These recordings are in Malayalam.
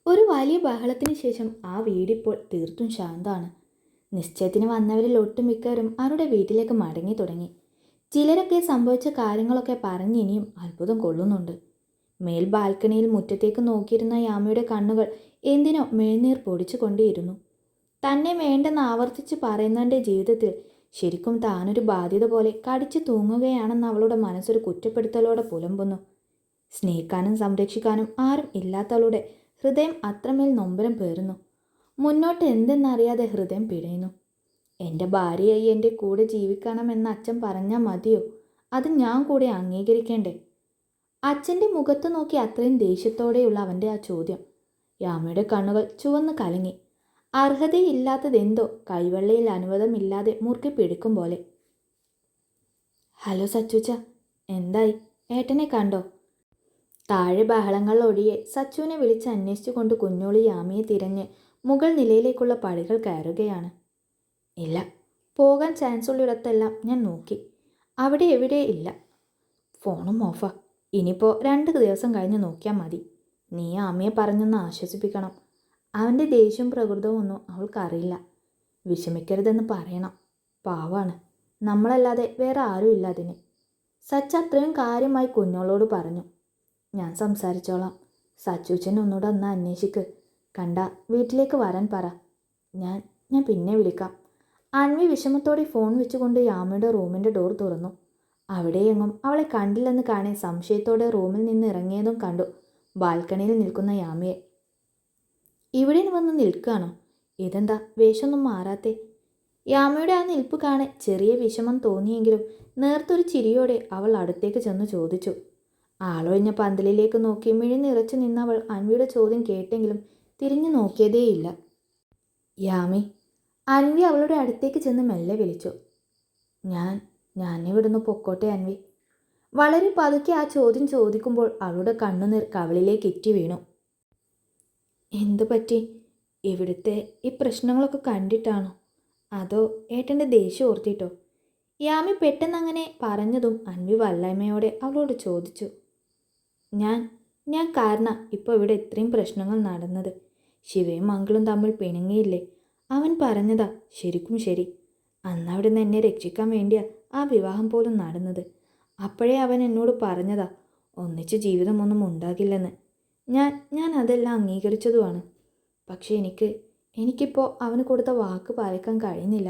ഒരു വലിയ ബഹളത്തിന് ശേഷം ആ വീടിപ്പോൾ തീർത്തും ശാന്തമാണ്. നിശ്ചയത്തിന് വന്നവരിൽ ഒട്ടുമിക്കവരും അവരുടെ വീട്ടിലേക്ക് മടങ്ങി തുടങ്ങി. ചിലരൊക്കെ സംഭവിച്ച കാര്യങ്ങളൊക്കെ പറഞ്ഞിനിയും അത്ഭുതം കൊള്ളുന്നുണ്ട്. മേൽ ബാൽക്കണിയിൽ മുറ്റത്തേക്ക് നോക്കിയിരുന്ന യാമയുടെ കണ്ണുകൾ എന്തിനോ മേൽനീർ പൊടിച്ചു കൊണ്ടേയിരുന്നു. തന്നെ വേണ്ടെന്ന് ആവർത്തിച്ച് പറയുന്നവൻ്റെ ജീവിതത്തിൽ ശരിക്കും താനൊരു ബാധ്യത പോലെ കടിച്ചു തൂങ്ങുകയാണെന്ന് അവളുടെ മനസ്സൊരു കുറ്റപ്പെടുത്തലോടെ പുലമ്പുന്നു. സ്നേഹിക്കാനും സംരക്ഷിക്കാനും ആരും ഇല്ലാത്തവളുടെ ഹൃദയം അത്രമേൽ നൊമ്പരം പേറുന്നു. മുന്നോട്ട് എന്തെന്നറിയാതെ ഹൃദയം പിടയുന്നു. എൻ്റെ ഭാര്യയായി എൻ്റെ കൂടെ ജീവിക്കണമെന്ന് അച്ഛൻ പറഞ്ഞാൽ മതിയോ? അത് ഞാൻ കൂടെ അംഗീകരിക്കേണ്ടേ? അച്ഛൻ്റെ മുഖത്ത് നോക്കി അത്രയും ദേഷ്യത്തോടെയുള്ള അവൻ്റെ ആ ചോദ്യം. യാമയുടെ കണ്ണുകൾ ചുവന്ന് കലങ്ങി. അർഹതയില്ലാത്തതെന്തോ കൈവെള്ളയിൽ അനുവാദമില്ലാതെ മുറുക്കി പിടിക്കും പോലെ. ഹലോ സച്ചുച്ച, എന്തായി? ഏട്ടനെ കണ്ടോ? താഴെ ബഹളങ്ങൾ ഒഴിയെ സച്ചുവിനെ വിളിച്ച് അന്വേഷിച്ചു കൊണ്ട് കുഞ്ഞോളി യാമിയെ തിരഞ്ഞ് മുകൾ നിലയിലേക്കുള്ള പടികൾ കയറുകയാണ്. ഇല്ല, പോകാൻ ചാൻസ് ഉള്ളിടത്തെല്ലാം ഞാൻ നോക്കി, അവിടെ എവിടെ ഇല്ല. ഫോണും ഓഫാ. ഇനിയിപ്പോൾ 2 ദിവസം കഴിഞ്ഞ് നോക്കിയാൽ മതി. നീ ആമിയെ പറഞ്ഞൊന്ന് ആശ്വസിപ്പിക്കണം. അവൻ്റെ ദേഷ്യവും പ്രകൃതവും ഒന്നും അവൾക്കറിയില്ല. വിഷമിക്കരുതെന്ന് പറയണം. പാവാണ്. നമ്മളല്ലാതെ വേറെ ആരും ഇല്ല അതിന്. സച്ച് അത്രയും കാര്യമായി കുഞ്ഞോളോട് പറഞ്ഞു. ഞാൻ സംസാരിച്ചോളാം. സച്ചൂച്ചൻ ഒന്നുകൂടെ ഒന്ന് അന്വേഷിക്ക്. കണ്ട വീട്ടിലേക്ക് വരാൻ പറ. ഞാൻ പിന്നെ വിളിക്കാം. അൻവി വിഷമത്തോടെ ഫോൺ വെച്ചുകൊണ്ട് യാമയുടെ റൂമിൻ്റെ ഡോർ തുറന്നു. അവിടെയെങ്ങും അവളെ കണ്ടില്ലെന്ന് കാണി സംശയത്തോടെ റൂമിൽ നിന്ന് ഇറങ്ങിയതും കണ്ടു ബാൽക്കണിയിൽ നിൽക്കുന്ന യാമയെ. ഇവിടെ വന്ന് നിൽക്കുകയാണോ? ഇതെന്താ വേഷമൊന്നും മാറാത്തെ? യാമയുടെ ആ നിൽപ്പ് കാണെ ചെറിയ വിഷമം തോന്നിയെങ്കിലും നേർത്തൊരു ചിരിയോടെ അവൾ അടുത്തേക്ക് ചെന്ന് ചോദിച്ചു. ആളൊഴിഞ്ഞ പന്തലിലേക്ക് നോക്കി മിഴി നിറച്ചു നിന്നവൾ അൻവിയുടെ ചോദ്യം കേട്ടെങ്കിലും തിരിഞ്ഞു നോക്കിയതേയില്ല. യാമി. അൻവി അവളുടെ അടുത്തേക്ക് ചെന്ന് മെല്ലെ വിളിച്ചു. ഞാൻ ഇവിടുന്ന് പൊക്കോട്ടെ അൻവി. വളരെ പതുക്കെ ആ ചോദ്യം ചോദിക്കുമ്പോൾ അവളുടെ കണ്ണുനീർ കവിളിലേക്ക് ഇറ്റി വീണു. എന്തു പറ്റി? ഇവിടുത്തെ ഈ പ്രശ്നങ്ങളൊക്കെ കണ്ടിട്ടാണോ? അതോ ഏട്ടൻ്റെ ദേഷ്യം ഓർത്തിട്ടോ? യാമി പെട്ടെന്നങ്ങനെ പറഞ്ഞതും അൻവി വല്ലായ്മയോടെ അവളോട് ചോദിച്ചു. ഞാൻ കാരണം ഇപ്പോൾ ഇവിടെ ഇത്രയും പ്രശ്നങ്ങൾ നടന്നത്. ശിവയും മംഗളും തമ്മിൽ പിണങ്ങിയില്ലേ? അവൻ പറഞ്ഞതാ ശരിക്കും ശരി. അന്നവിടെ നിന്ന് എന്നെ രക്ഷിക്കാൻ വേണ്ടിയാ ആ വിവാഹം പോലും നടന്നത്. അപ്പോഴേ അവൻ എന്നോട് പറഞ്ഞതാ ഒന്നിച്ച് ജീവിതമൊന്നും ഉണ്ടാകില്ലെന്ന്. ഞാൻ അതെല്ലാം അംഗീകരിച്ചതുമാണ്. പക്ഷേ എനിക്കിപ്പോൾ അവന് കൊടുത്ത വാക്ക് പാലിക്കാൻ കഴിയുന്നില്ല.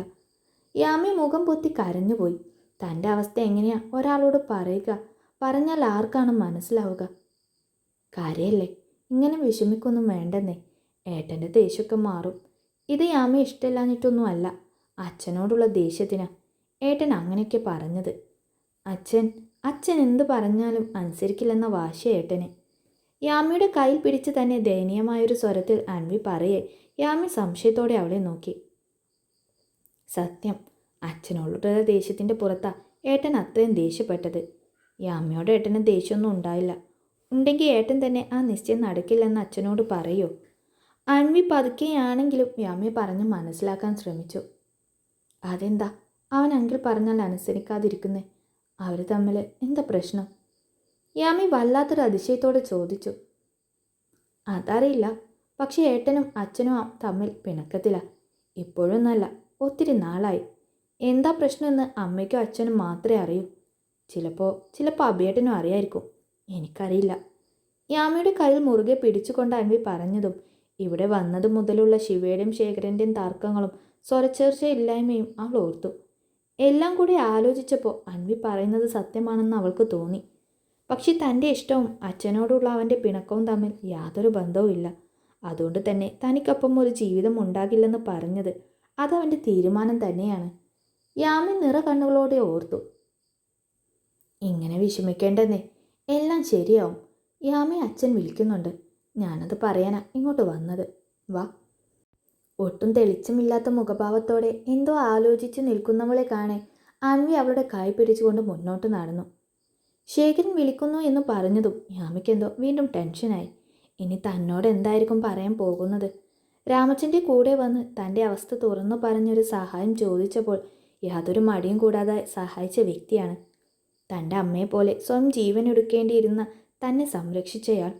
യാമി മുഖം പൊത്തി കരഞ്ഞുപോയി. തൻ്റെ അവസ്ഥ എങ്ങനെയാ ഒരാളോട് പറയുക? പറഞ്ഞാൽ ആർക്കാണ് മനസ്സിലാവുക? കാര്യല്ലേ, ഇങ്ങനെ വിഷമിക്കൊന്നും വേണ്ടെന്നേ. ഏട്ടൻ്റെ ദേഷ്യമൊക്കെ മാറും. ഇത് യാമി ഇഷ്ടമില്ലാഞ്ഞിട്ടൊന്നും അല്ല, അച്ഛനോടുള്ള ദേഷ്യത്തിനാ ഏട്ടൻ അങ്ങനെയൊക്കെ പറഞ്ഞത്. അച്ഛൻ എന്ത് പറഞ്ഞാലും അനുസരിക്കില്ലെന്ന വാശി ഏട്ടന്. യാമിയുടെ കയ്യിൽ പിടിച്ച് തന്നെ ദയനീയമായൊരു സ്വരത്തിൽ അൻവി പറയേ യാമി സംശയത്തോടെ അവളെ നോക്കി. സത്യം, അച്ഛനോടുള്ള ദേഷ്യത്തിൻ്റെ പുറത്താ ഏട്ടൻ അത്രയും ദേഷ്യപ്പെട്ടത്. യാമിയോട് ഏട്ടന് ദേഷ്യമൊന്നും ഉണ്ടായില്ല. ഉണ്ടെങ്കിൽ ഏട്ടൻ തന്നെ ആ നിശ്ചയം നടക്കില്ലെന്ന് അച്ഛനോട് പറയോ? അൻവി പതുക്കെയാണെങ്കിലും യാമിയെ പറഞ്ഞ് മനസ്സിലാക്കാൻ ശ്രമിച്ചു. അതെന്താ അവൻ അങ്കിൾ പറഞ്ഞാൽ അനുസരിക്കാതിരിക്കുന്നേ? അവർ തമ്മിൽ എന്താ പ്രശ്നം? യാമി വല്ലാത്തൊരു അതിശയത്തോടെ ചോദിച്ചു. അതറിയില്ല, പക്ഷേ ഏട്ടനും അച്ഛനും തമ്മിൽ പിണക്കത്തില. ഇപ്പോഴൊന്നല്ല, ഒത്തിരി നാളായി. എന്താ പ്രശ്നമെന്ന് അമ്മയ്ക്കും അച്ഛനും മാത്രമേ അറിയൂ. ചിലപ്പോൾ അഭിയേട്ടനും അറിയായിരിക്കും, എനിക്കറിയില്ല. യാമിയുടെ കയ്യിൽ മുറുകെ പിടിച്ചുകൊണ്ട് അൻവി പറഞ്ഞതും ഇവിടെ വന്നത് മുതലുള്ള ശിവയുടെയും ശേഖരൻ്റെയും തർക്കങ്ങളും സ്വരച്ചേർച്ചയില്ലായ്മയും അവൾ ഓർത്തു. എല്ലാം കൂടി ആലോചിച്ചപ്പോൾ അൻവി പറയുന്നത് സത്യമാണെന്ന് അവൾക്ക് തോന്നി. പക്ഷേ തൻ്റെ ഇഷ്ടവും അച്ഛനോടുള്ള അവൻ്റെ പിണക്കവും തമ്മിൽ യാതൊരു ബന്ധവും ഇല്ല. അതുകൊണ്ട് തന്നെ തനിക്കൊപ്പം ഒരു ജീവിതം ഉണ്ടാകില്ലെന്ന് പറഞ്ഞത് അതവൻ്റെ തീരുമാനം തന്നെയാണ്. യാമി നിറ കണ്ണുകളോടെ ഓർത്തു. ഇങ്ങനെ വിഷമിക്കേണ്ടെന്നേ, എല്ലാം ശരിയാവും. യാമി അച്ഛൻ വിളിക്കുന്നുണ്ട്. ഞാനത് പറയാനാ ഇങ്ങോട്ട് വന്നത്. വാ. ഒട്ടും തെളിച്ചമില്ലാത്ത മുഖഭാവത്തോടെ എന്തോ ആലോചിച്ച് നിൽക്കുന്നവളെ കാണെ അൻവി അവളുടെ കൈ പിടിച്ചുകൊണ്ട് മുന്നോട്ട് നടന്നു. ശേഖരൻ വിളിക്കുന്നു എന്ന് പറഞ്ഞതും യാമിക്കെന്തോ വീണ്ടും ടെൻഷനായി. ഇനി തന്നോട് എന്തായിരിക്കും പറയാൻ പോകുന്നത്? രാമച്ചൻ്റെ കൂടെ വന്ന് തൻ്റെ അവസ്ഥ തുറന്നു പറഞ്ഞൊരു സഹായം ചോദിച്ചപ്പോൾ യാതൊരു മടിയും കൂടാതെ സഹായിച്ച വ്യക്തിയാണ്. തൻ്റെ അമ്മയെപ്പോലെ സ്വയം ജീവനൊടുക്കേണ്ടിയിരുന്ന തന്നെ സംരക്ഷിച്ചയാൾ.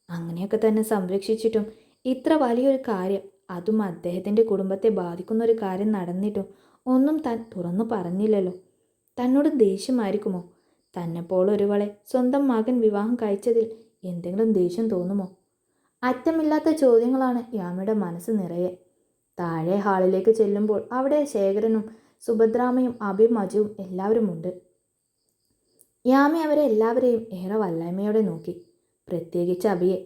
അങ്ങനെയൊക്കെ തന്നെ സംരക്ഷിച്ചിട്ടും ഇത്ര വലിയൊരു കാര്യം, അതും അദ്ദേഹത്തിൻ്റെ കുടുംബത്തെ ബാധിക്കുന്ന ഒരു കാര്യം നടന്നിട്ടും ഒന്നും താൻ തുറന്നു പറഞ്ഞില്ലല്ലോ. തന്നോട് ദേഷ്യമായിരിക്കുമോ? തന്നെപ്പോലൊരുവളെ സ്വന്തം മകൻ വിവാഹം കഴിച്ചതിൽ എന്തെങ്കിലും ദേഷ്യം തോന്നുമോ? അറ്റമില്ലാത്ത ചോദ്യങ്ങളാണ് യാമിയുടെ മനസ്സ് നിറയെ. താഴെ ഹാളിലേക്ക് ചെല്ലുമ്പോൾ അവിടെ ശേഖരനും സുഭദ്രാമയും അഭിയും അജുവും എല്ലാവരുമുണ്ട്. യാമി അവരെ എല്ലാവരെയും ഏറെ വല്ലായ്മയോടെ നോക്കി, പ്രത്യേകിച്ച് അഭിയെ.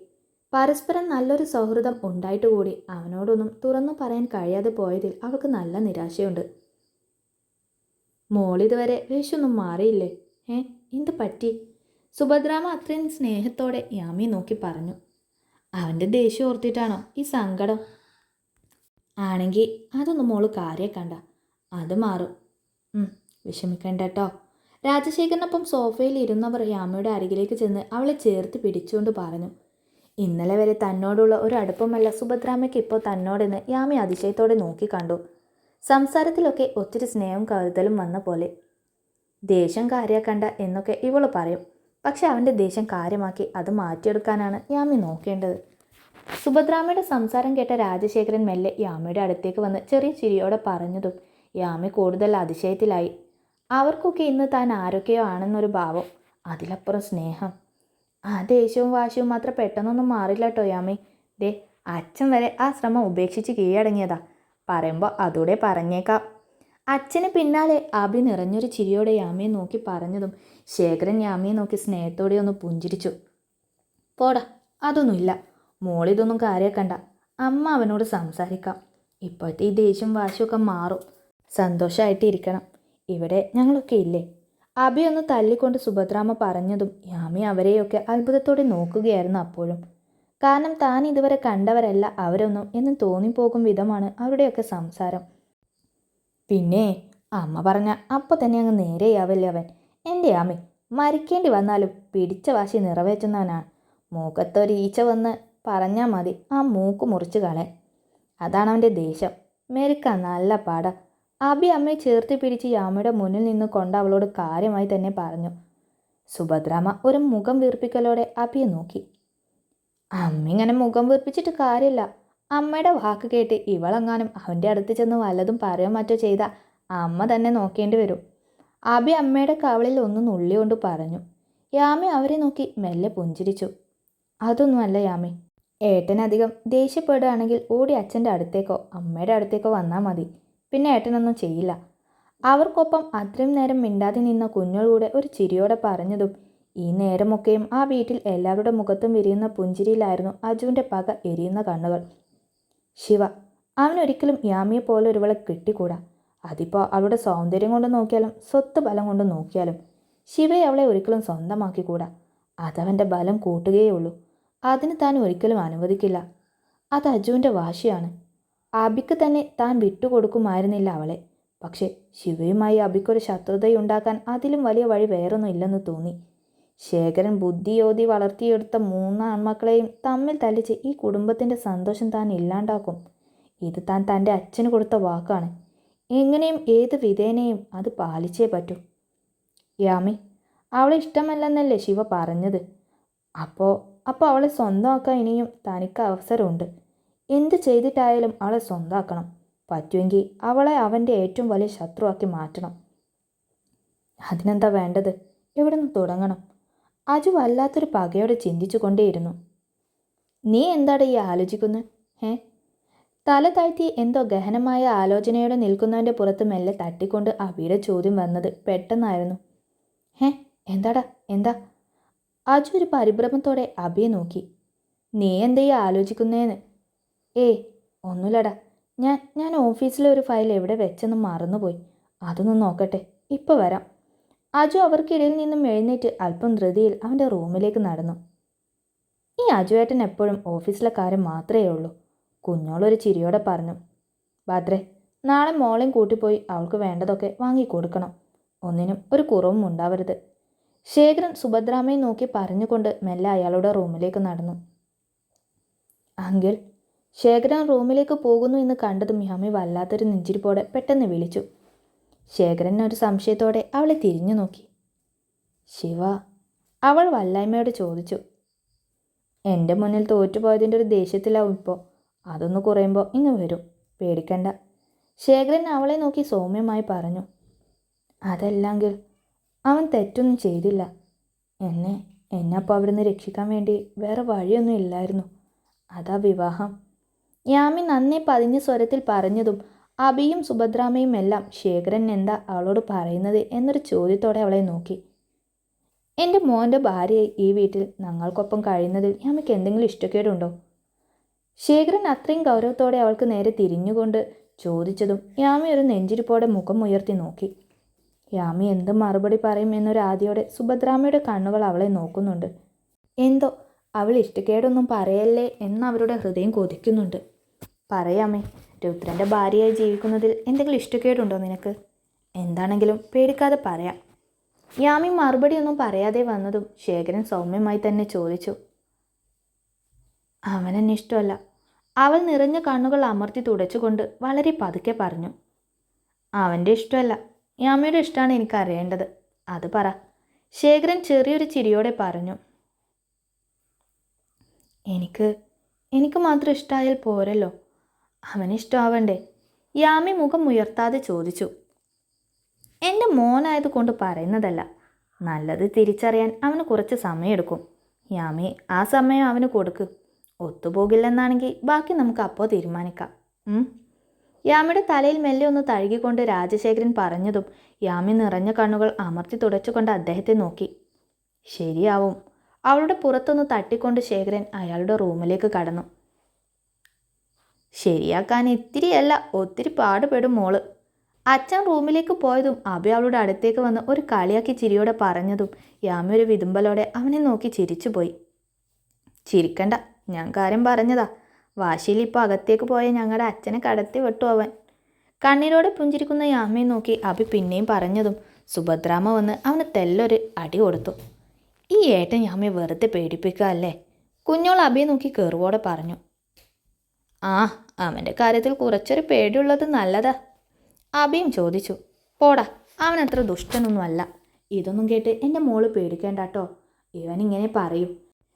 പരസ്പരം നല്ലൊരു സൗഹൃദം ഉണ്ടായിട്ട് കൂടി അവനോടൊന്നും തുറന്നു പറയാൻ കഴിയാതെ പോയതിൽ അവൾക്ക് നല്ല നിരാശയുണ്ട്. മോളിതുവരെ വേഷമൊന്നും മാറിയില്ലേ? എന്ത് പറ്റി? സുഭദ്രാമ അത്രയും സ്നേഹത്തോടെ യാമിയെ നോക്കി പറഞ്ഞു. അവൻ്റെ ദേഷ്യം ഓർത്തിട്ടാണോ ഈ സങ്കടം? ആണെങ്കിൽ അതൊന്നും മോള് കാര്യക്കണ്ട, അത് മാറും. വിഷമിക്കണ്ട കേട്ടോ. രാജശേഖരനൊപ്പം സോഫയിൽ ഇരുന്നവർ യാമയുടെ അരികിലേക്ക് ചെന്ന് അവളെ ചേർത്ത് പിടിച്ചുകൊണ്ട് പറഞ്ഞു. ഇന്നലെ വരെ തന്നോടുള്ള ഒരു അടുപ്പമല്ല സുഭദ്രാമയ്ക്ക് ഇപ്പോൾ തന്നോടെന്ന് യാമി അതിശയത്തോടെ നോക്കിക്കണ്ടു. സംസാരത്തിലൊക്കെ ഒത്തിരി സ്നേഹവും കരുതലും വന്ന പോലെ. ദേഷ്യം കാര്യാക്കണ്ട എന്നൊക്കെ ഇവൾ പറയും, പക്ഷെ അവൻ്റെ ദേഷ്യം കാര്യമാക്കി അത് മാറ്റിയെടുക്കാനാണ് യാമി നോക്കേണ്ടത്. സുഭദ്രാമയുടെ സംസാരം കേട്ട രാജശേഖരൻ മെല്ലെ യാമിയുടെ അടുത്തേക്ക് വന്ന് ചെറിയ ചിരിയോടെ പറഞ്ഞതും യാമി കൂടുതൽ അതിശയത്തിലായി. അവർക്കൊക്കെ ഇന്ന് താൻ ആരൊക്കെയോ ആണെന്നൊരു ഭാവം, അതിലപ്പുറം സ്നേഹം. ആ ദേഷ്യവും വാശിയും മാത്രം പെട്ടെന്നൊന്നും മാറില്ല കേട്ടോ യാമി. ദേ, അച്ഛൻ വരെ ആ ശ്രമം ഉപേക്ഷിച്ച് കീഴടങ്ങിയതാ. പറയുമ്പോൾ അതൂടെ പറഞ്ഞേക്കാം. അച്ഛന് പിന്നാലെ അഭി നിറഞ്ഞൊരു ചിരിയോടെ യാമിയെ നോക്കി പറഞ്ഞതും ശേഖരൻ യാമിയെ നോക്കി സ്നേഹത്തോടെ ഒന്ന് പുഞ്ചിരിച്ചു. പോടാ, അതൊന്നുമില്ല മോളിതൊന്നും കാര്യാക്കണ്ട. അമ്മ അവനോട് സംസാരിക്കാം. ഇപ്പോഴത്തെ ഈ ദേഷ്യം വാശിയൊക്കെ മാറും. സന്തോഷമായിട്ടിരിക്കണം. ഇവിടെ ഞങ്ങളൊക്കെ ഇല്ലേ? അഭി ഒന്ന് തല്ലിക്കൊണ്ട് സുഭദ്രാമ പറഞ്ഞതും യാമി അവരെയൊക്കെ അത്ഭുതത്തോടെ നോക്കുകയായിരുന്നു അപ്പോഴും. കാരണം താൻ ഇതുവരെ കണ്ടവരല്ല അവരൊന്നും എന്ന് തോന്നിപ്പോകും വിധമാണ് അവരുടെയൊക്കെ സംസാരം. പിന്നെ അമ്മ പറഞ്ഞ അപ്പോൾ തന്നെ അങ്ങ് നേരെയാവല്ലേ അവൻ. എൻ്റെ യാമി മരിക്കേണ്ടി വന്നാലും പിടിച്ച വാശി നിറവേറ്റുന്നവനാണ്. മൂക്കത്തൊരു ഈച്ച വന്ന് പറഞ്ഞാൽ മതി ആ മൂക്ക് മുറിച്ച് കളയാൻ. അതാണ് അവൻ്റെ ദേഷ്യം. മെരുക്കാൻ നല്ല പാടാ. അഭി അമ്മയെ ചേർത്ത് പിടിച്ച് യാമയുടെ മുന്നിൽ നിന്ന് കൊണ്ട് അവളോട് കാര്യമായി തന്നെ പറഞ്ഞു. സുഭദ്രാമ ഒരു മുഖം വീർപ്പിക്കലോടെ അഭിയെ നോക്കി. അമ്മ ഇങ്ങനെ മുഖം വീർപ്പിച്ചിട്ട് കാര്യമില്ല. അമ്മയുടെ വാക്ക് കേട്ട് ഇവളെങ്ങാനും അവൻ്റെ അടുത്ത് ചെന്ന് വല്ലതും പറയുകയോ മറ്റോ ചെയ്താൽ അമ്മ തന്നെ നോക്കേണ്ടി വരും. അഭി അമ്മയുടെ കവളിൽ ഒന്ന് നുള്ളിക്കൊണ്ട് പറഞ്ഞു. യാമി അവരെ നോക്കി മെല്ലെ പുഞ്ചിരിച്ചു. അതൊന്നുമല്ല യാമി, ഏട്ടനധികം ദേഷ്യപ്പെടുകയാണെങ്കിൽ ഓടി അച്ഛൻ്റെ അടുത്തേക്കോ അമ്മയുടെ അടുത്തേക്കോ വന്നാൽ മതി. പിന്നെ ഏട്ടനൊന്നും ചെയ്യില്ല. അവർക്കൊപ്പം അത്രയും നേരം മിണ്ടാതെ നിന്ന കുഞ്ഞോളൂടെ ഒരു ചിരിയോടെ പറഞ്ഞതും ഈ നേരമൊക്കെയും ആ വീട്ടിൽ എല്ലാവരുടെ മുഖത്തും വിരിയുന്ന പുഞ്ചിരിയിലായിരുന്നു അജുവിൻ്റെ പക എരിയുന്ന കണ്ണുകൾ. ശിവ, അവനൊരിക്കലും യാമിയെ പോലെ ഒരുവളെ കിട്ടിക്കൂടാ. അതിപ്പോൾ അവളുടെ സൗന്ദര്യം കൊണ്ട് നോക്കിയാലും സ്വത്ത് ബലം കൊണ്ട് നോക്കിയാലും ശിവയെ അവളെ ഒരിക്കലും സ്വന്തമാക്കിക്കൂടാ. അതവൻ്റെ ബലം കൂട്ടുകയുള്ളൂ. അതിന് താൻ ഒരിക്കലും അനുവദിക്കില്ല. അത് അജുവിൻ്റെ വാശിയാണ്. അഭിക്ക് തന്നെ താൻ വിട്ടുകൊടുക്കുമായിരുന്നില്ല അവളെ. പക്ഷേ ശിവയുമായി അഭിക്കൊരു ശത്രുതയുണ്ടാക്കാൻ അതിലും വലിയ വഴി വേറൊന്നും ഇല്ലെന്ന് തോന്നി. ശേഖരൻ ബുദ്ധിയോതി വളർത്തിയെടുത്ത 3 ആൺമക്കളെയും തമ്മിൽ തല്ലിച്ച് ഈ കുടുംബത്തിൻ്റെ സന്തോഷം താൻ ഇല്ലാണ്ടാക്കും. ഇത് താൻ തൻ്റെ അച്ഛന് കൊടുത്ത വാക്കാണ്. എങ്ങനെയും ഏത് വിധേനയും അത് പാലിച്ചേ പറ്റൂ. യാമി, അവളെ ഇഷ്ടമല്ലെന്നല്ലേ ശിവ പറഞ്ഞത്? അപ്പോൾ അവളെ സ്വന്തമാക്കാൻ ഇനിയും തനിക്ക് അവസരമുണ്ട്. എന്ത് ചെയ്തിട്ടായാലും അവളെ സ്വന്തമാക്കണം. പറ്റുമെങ്കിൽ അവളെ അവൻ്റെ ഏറ്റവും വലിയ ശത്രുവാക്കി മാറ്റണം. അതിനെന്താ വേണ്ടത്? എവിടെ നിന്ന് തുടങ്ങണം? അജു വല്ലാത്തൊരു പകയോടെ ചിന്തിച്ചു കൊണ്ടേയിരുന്നു. നീ എന്താടാ ഈ ആലോചിക്കുന്നത്? തല താഴ്ത്തി എന്തോ ഗഹനമായ ആലോചനയോടെ നിൽക്കുന്നവൻ്റെ പുറത്ത് മെല്ലെ തട്ടിക്കൊണ്ട് അഭിയുടെ ചോദ്യം വന്നത് പെട്ടെന്നായിരുന്നു. എന്താടാ എന്താ? അജു ഒരു പരിഭ്രമത്തോടെ അഭിയെ നോക്കി. നീ എന്താ ഈ ആലോചിക്കുന്നേന്ന്? ഒന്നുമില്ലടാ, ഞാൻ ഓഫീസിലെ ഒരു ഫയൽ എവിടെ വെച്ചെന്ന് മറന്നുപോയി. അതൊന്ന് നോക്കട്ടെ, ഇപ്പോൾ വരാം. അജു അവർക്കിടയിൽ നിന്നും എഴുന്നേറ്റ് അല്പം ധൃതിയിൽ അവൻ്റെ റൂമിലേക്ക് നടന്നു. ഈ അജുവേട്ടൻ എപ്പോഴും ഓഫീസിലെ കാര്യം മാത്രമേ ഉള്ളൂ. കുഞ്ഞോളൊരു ചിരിയോടെ പറഞ്ഞു. ഭദ്രേ, നാളെ മോളെയും കൂട്ടിപ്പോയി അവൾക്ക് വേണ്ടതൊക്കെ വാങ്ങിക്കൊടുക്കണം. ഒന്നിനും ഒരു കുറവും ഉണ്ടാവരുത്. ശേഖരൻ സുഭദ്രാമയെ നോക്കി പറഞ്ഞുകൊണ്ട് മെല്ലെ അയാളുടെ റൂമിലേക്ക് നടന്നു. അങ്കിൾ. ശേഖരൻ റൂമിലേക്ക് പോകുന്നു എന്ന് കണ്ടതും യാമി വല്ലാത്തൊരു നെഞ്ചിരിപ്പോടെ പെട്ടെന്ന് വിളിച്ചു. ശേഖരൻ ഒരു സംശയത്തോടെ അവളെ തിരിഞ്ഞു നോക്കി. ശിവ, അവൾ വല്ലായ്മയോടെ ചോദിച്ചു. എൻ്റെ മുന്നിൽ തോറ്റുപോയതിൻ്റെ ഒരു ദേഷ്യത്തിലാവും ഇപ്പോൾ. അതൊന്ന് കുറയുമ്പോൾ ഇങ്ങ് വരും, പേടിക്കണ്ട. ശേഖരൻ അവളെ നോക്കി സൗമ്യമായി പറഞ്ഞു. അതല്ലെങ്കിൽ അവൻ തെറ്റൊന്നും ചെയ്തില്ല. എന്നെ അപ്പോൾ അവിടുന്ന് രക്ഷിക്കാൻ വേണ്ടി വേറെ വഴിയൊന്നും ഇല്ലായിരുന്നു. അതാ വിവാഹം. യാമി നന്നെ പതിഞ്ഞ സ്വരത്തിൽ പറഞ്ഞതും അബിയും സുഭദ്രാമയും എല്ലാം ശേഖരൻ എന്താ അവളോട് പറയുന്നത് എന്നൊരു ചോദ്യത്തോടെ അവളെ നോക്കി. എൻ്റെ മോൻ്റെ ഭാര്യയായി ഈ വീട്ടിൽ ഞങ്ങൾക്കൊപ്പം കഴിയുന്നതിൽ യാമിക്ക് എന്തെങ്കിലും ഇഷ്ടക്കേടുണ്ടോ? ശേഖരൻ അത്രയും ഗൗരവത്തോടെ അവൾക്ക് നേരെ തിരിഞ്ഞുകൊണ്ട് ചോദിച്ചതും യാമി ഒരു നെഞ്ചിരിപ്പോടെ മുഖം ഉയർത്തി നോക്കി. യാമി എന്ത് മറുപടി പറയും എന്നൊരു ആദിയോടെ സുഭദ്രാമയുടെ കണ്ണുകൾ അവളെ നോക്കുന്നുണ്ട്. എന്തോ അവൾ ഇഷ്ടക്കേടൊന്നും പറയല്ലേ എന്ന് അവരുടെ ഹൃദയം കൊതിക്കുന്നുണ്ട്. പറയാമേ, രുദ്രൻ്റെ ഭാര്യയായി ജീവിക്കുന്നതിൽ എന്തെങ്കിലും ഇഷ്ടക്കേടുണ്ടോ നിനക്ക്? എന്താണെങ്കിലും പേടിക്കാതെ പറയാം. യാമി മറുപടിയൊന്നും പറയാതെ വന്നതും ശേഖരൻ സൗമ്യമായി തന്നെ ചോദിച്ചു. അവനെന്നെ ഇഷ്ടമല്ല. അവൾ നിറഞ്ഞ കണ്ണുകൾ അമർത്തി തുടച്ചുകൊണ്ട് വളരെ പതുക്കെ പറഞ്ഞു. അവൻ്റെ ഇഷ്ടമല്ല, യാമിയുടെ ഇഷ്ടമാണ് എനിക്കറിയേണ്ടത്. അത് പറ. ശേഖരൻ ചെറിയൊരു ചിരിയോടെ പറഞ്ഞു. എനിക്ക് മാത്രം ഇഷ്ടമായാൽ പോരല്ലോ, അവനിഷ്ടമാവണ്ടേ? യാമി മുഖം ഉയർത്താതെ ചോദിച്ചു. എൻ്റെ മോനായതുകൊണ്ട് പറയുന്നതല്ല. നല്ലത് തിരിച്ചറിയാൻ അവന് കുറച്ച് സമയമെടുക്കും. യാമി ആ സമയം അവന് കൊടുക്ക്. ഒത്തുപോകില്ലെന്നാണെങ്കിൽ ബാക്കി നമുക്ക് അപ്പോൾ തീരുമാനിക്കാം. യാമിയുടെ തലയിൽ മെല്ലെ ഒന്ന് തഴുകിക്കൊണ്ട് രാജശേഖരൻ പറഞ്ഞതും യാമി നിറഞ്ഞ കണ്ണുകൾ അമർത്തി തുടച്ചുകൊണ്ട് അദ്ദേഹത്തെ നോക്കി. ശരിയാവും. അവളുടെ പുറത്തൊന്ന് തട്ടിക്കൊണ്ട് ശേഖരൻ അയാളുടെ റൂമിലേക്ക് കടന്നു. ശരിയാക്കാൻ ഇത്തിരിയല്ല, ഒത്തിരി പാടുപെടും മോള്. അച്ഛൻ റൂമിലേക്ക് പോയതും അബി അവളുടെ അടുത്തേക്ക് വന്ന് ഒരു കളിയാക്കി ചിരിയോടെ പറഞ്ഞതും യാമി ഒരു വിതുമ്പലോടെ അവനെ നോക്കി ചിരിച്ചുപോയി. ചിരിക്കണ്ട, ഞാൻ കാര്യം പറഞ്ഞതാ. വാശിയിൽ ഇപ്പോൾ അകത്തേക്ക് പോയ ഞങ്ങളുടെ അച്ഛനെ കടത്തി വെട്ടു അവൻ. കണ്ണീരോടെ പുഞ്ചിരിക്കുന്ന യാമയെ നോക്കി അബി പിന്നെയും പറഞ്ഞതും സുഭദ്രാമ വന്ന് അവന് തെല്ലൊരു അടി കൊടുത്തു. ഈ ഏട്ടൻ യാമയെ വെറുതെ പേടിപ്പിക്കുക അല്ലേ? കുഞ്ഞോൾ അബിയെ നോക്കി കെറുവോടെ പറഞ്ഞു. ആ, അവൻ്റെ കാര്യത്തിൽ കുറച്ചൊരു പേടിയുള്ളത് നല്ലതാ. അബിയും ചോദിച്ചു. പോടാ, അവനത്ര ദുഷ്ടനൊന്നും അല്ല. ഇതൊന്നും കേട്ട് എൻ്റെ മോള് പേടിക്കേണ്ടാട്ടോ. ഇവനിങ്ങനെ പറയൂ.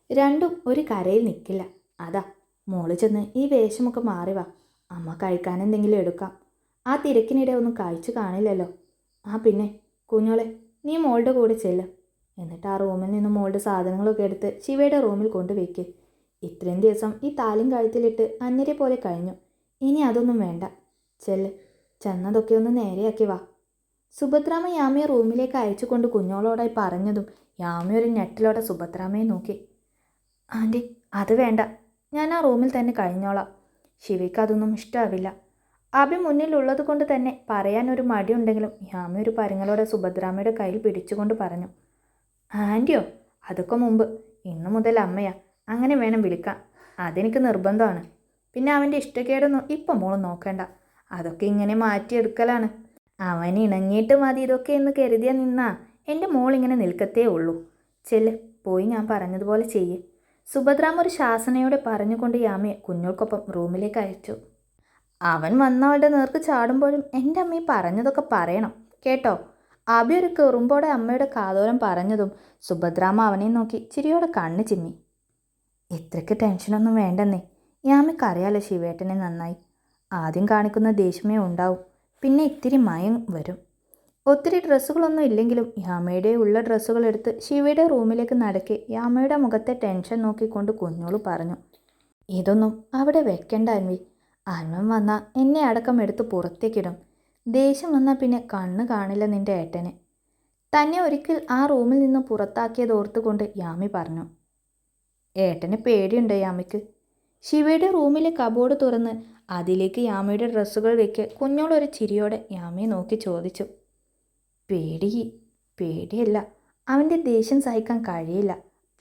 രണ്ടും ഒരു കരയിൽ നിൽക്കില്ല. അതാ മോള് ചെന്ന് ഈ വേഷമൊക്കെ മാറി വാ. അമ്മ കഴിക്കാൻ എന്തെങ്കിലും എടുക്കാം. ആ തിരക്കിനിടെ ഒന്നും കഴിച്ചു കാണില്ലല്ലോ. ആ പിന്നെ കുഞ്ഞോളെ, നീ മോളുടെ കൂടെ ചെല്ല്. എന്നിട്ട് ആ റൂമിൽ നിന്ന് മോളുടെ സാധനങ്ങളൊക്കെ എടുത്ത് ശിവയുടെ റൂമിൽ കൊണ്ടുവയ്ക്ക്. ഇത്രയും ദിവസം ഈ താലും കഴുത്തിലിട്ട് അന്യരെ പോലെ കഴിഞ്ഞു. ഇനി അതൊന്നും വേണ്ട. ചെല്ല്, ചെന്നതൊക്കെ ഒന്ന് നേരെയാക്കി വാ. സുഭദ്രാമ യാമിയെ റൂമിലേക്ക് അയച്ചുകൊണ്ട് കുഞ്ഞോളോടായി പറഞ്ഞതും യാമി ഒരു ഞെട്ടലോടെ സുഭദ്രാമയെ നോക്കി. ആൻറ്റി, അത് വേണ്ട, ഞാൻ ആ റൂമിൽ തന്നെ കഴിഞ്ഞോളാം. ശിവയ്ക്ക് അതൊന്നും ഇഷ്ടമാവില്ല. അഭി മുന്നിലുള്ളത് കൊണ്ട് തന്നെ പറയാൻ ഒരു മടിയുണ്ടെങ്കിലും യാമി ഒരു പരുങ്ങലോടെ സുഭദ്രാമയുടെ കയ്യിൽ പിടിച്ചുകൊണ്ട് പറഞ്ഞു. ആൻറ്റിയോ? അതൊക്കെ മുമ്പ്. ഇന്നു മുതൽ അമ്മയാ, അങ്ങനെ വേണം വിളിക്കാൻ. അതെനിക്ക് നിർബന്ധമാണ്. പിന്നെ അവൻ്റെ ഇഷ്ടക്കേടൊന്നും ഇപ്പം മോൾ നോക്കണ്ട. അതൊക്കെ ഇങ്ങനെ മാറ്റിയെടുക്കലാണ്. അവൻ ഇണങ്ങിയിട്ട് മതി ഇതൊക്കെ എന്ന് കരുതിയാൽ നിന്നാ എൻ്റെ മോൾ ഇങ്ങനെ നിൽക്കത്തേ ഉള്ളൂ. ചെല്ല്, പോയി ഞാൻ പറഞ്ഞതുപോലെ ചെയ്യേ. സുഭദ്രാമ ഒരു ശാസനയോടെ പറഞ്ഞുകൊണ്ട് യാമിയെ കുഞ്ഞോൾക്കൊപ്പം റൂമിലേക്ക് അയച്ചു. അവൻ വന്നവളുടെ നേർക്ക് ചാടുമ്പോഴും എൻ്റെ അമ്മയെ പറഞ്ഞതൊക്കെ പറയണം കേട്ടോ. അബി ഒരു കെറുമ്പോടെ അമ്മയുടെ കാതോരം പറഞ്ഞതും സുഭദ്രാമ അവനെ നോക്കി ചിരിയോടെ കണ്ണ് ചിമ്മി. ഇത്രയ്ക്ക് ടെൻഷനൊന്നും വേണ്ടെന്നേ. യാമിക്കറിയാലോ ശിവേട്ടനെ നന്നായി. ആദ്യം കാണിക്കുന്ന ദേഷ്യമേ ഉണ്ടാവും, പിന്നെ ഇത്തിരി മയം വരും. ഒത്തിരി ഡ്രസ്സുകളൊന്നും ഇല്ലെങ്കിലും യാമയുടെ ഉള്ള ഡ്രസ്സുകൾ എടുത്ത് ശിവയുടെ റൂമിലേക്ക് നടക്കി യാമയുടെ മുഖത്തെ ടെൻഷൻ നോക്കിക്കൊണ്ട് കുഞ്ഞോള് പറഞ്ഞു. ഇതൊന്നും അവിടെ വെക്കണ്ട അൻവി. അന്വൻ വന്നാൽ എന്നെ അടക്കം എടുത്ത് പുറത്തേക്കിടും. ദേഷ്യം വന്നാൽ പിന്നെ കണ്ണ് കാണില്ല നിന്റെ ഏട്ടനെ. തന്നെ ഒരിക്കൽ ആ റൂമിൽ നിന്ന് പുറത്താക്കിയത് ഓർത്തുകൊണ്ട് യാമി പറഞ്ഞു. ഏട്ടന് പേടിയുണ്ട് യാമിക്ക്. ശിവയുടെ റൂമിലെ കബോർഡ് തുറന്ന് അതിലേക്ക് യാമയുടെ ഡ്രസ്സുകൾ വെക്ക് കുഞ്ഞോളൊരു ചിരിയോടെ യാമയെ നോക്കി ചോദിച്ചു. പേടിയല്ല, അവൻ്റെ ദേഷ്യം സഹിക്കാൻ കഴിയില്ല,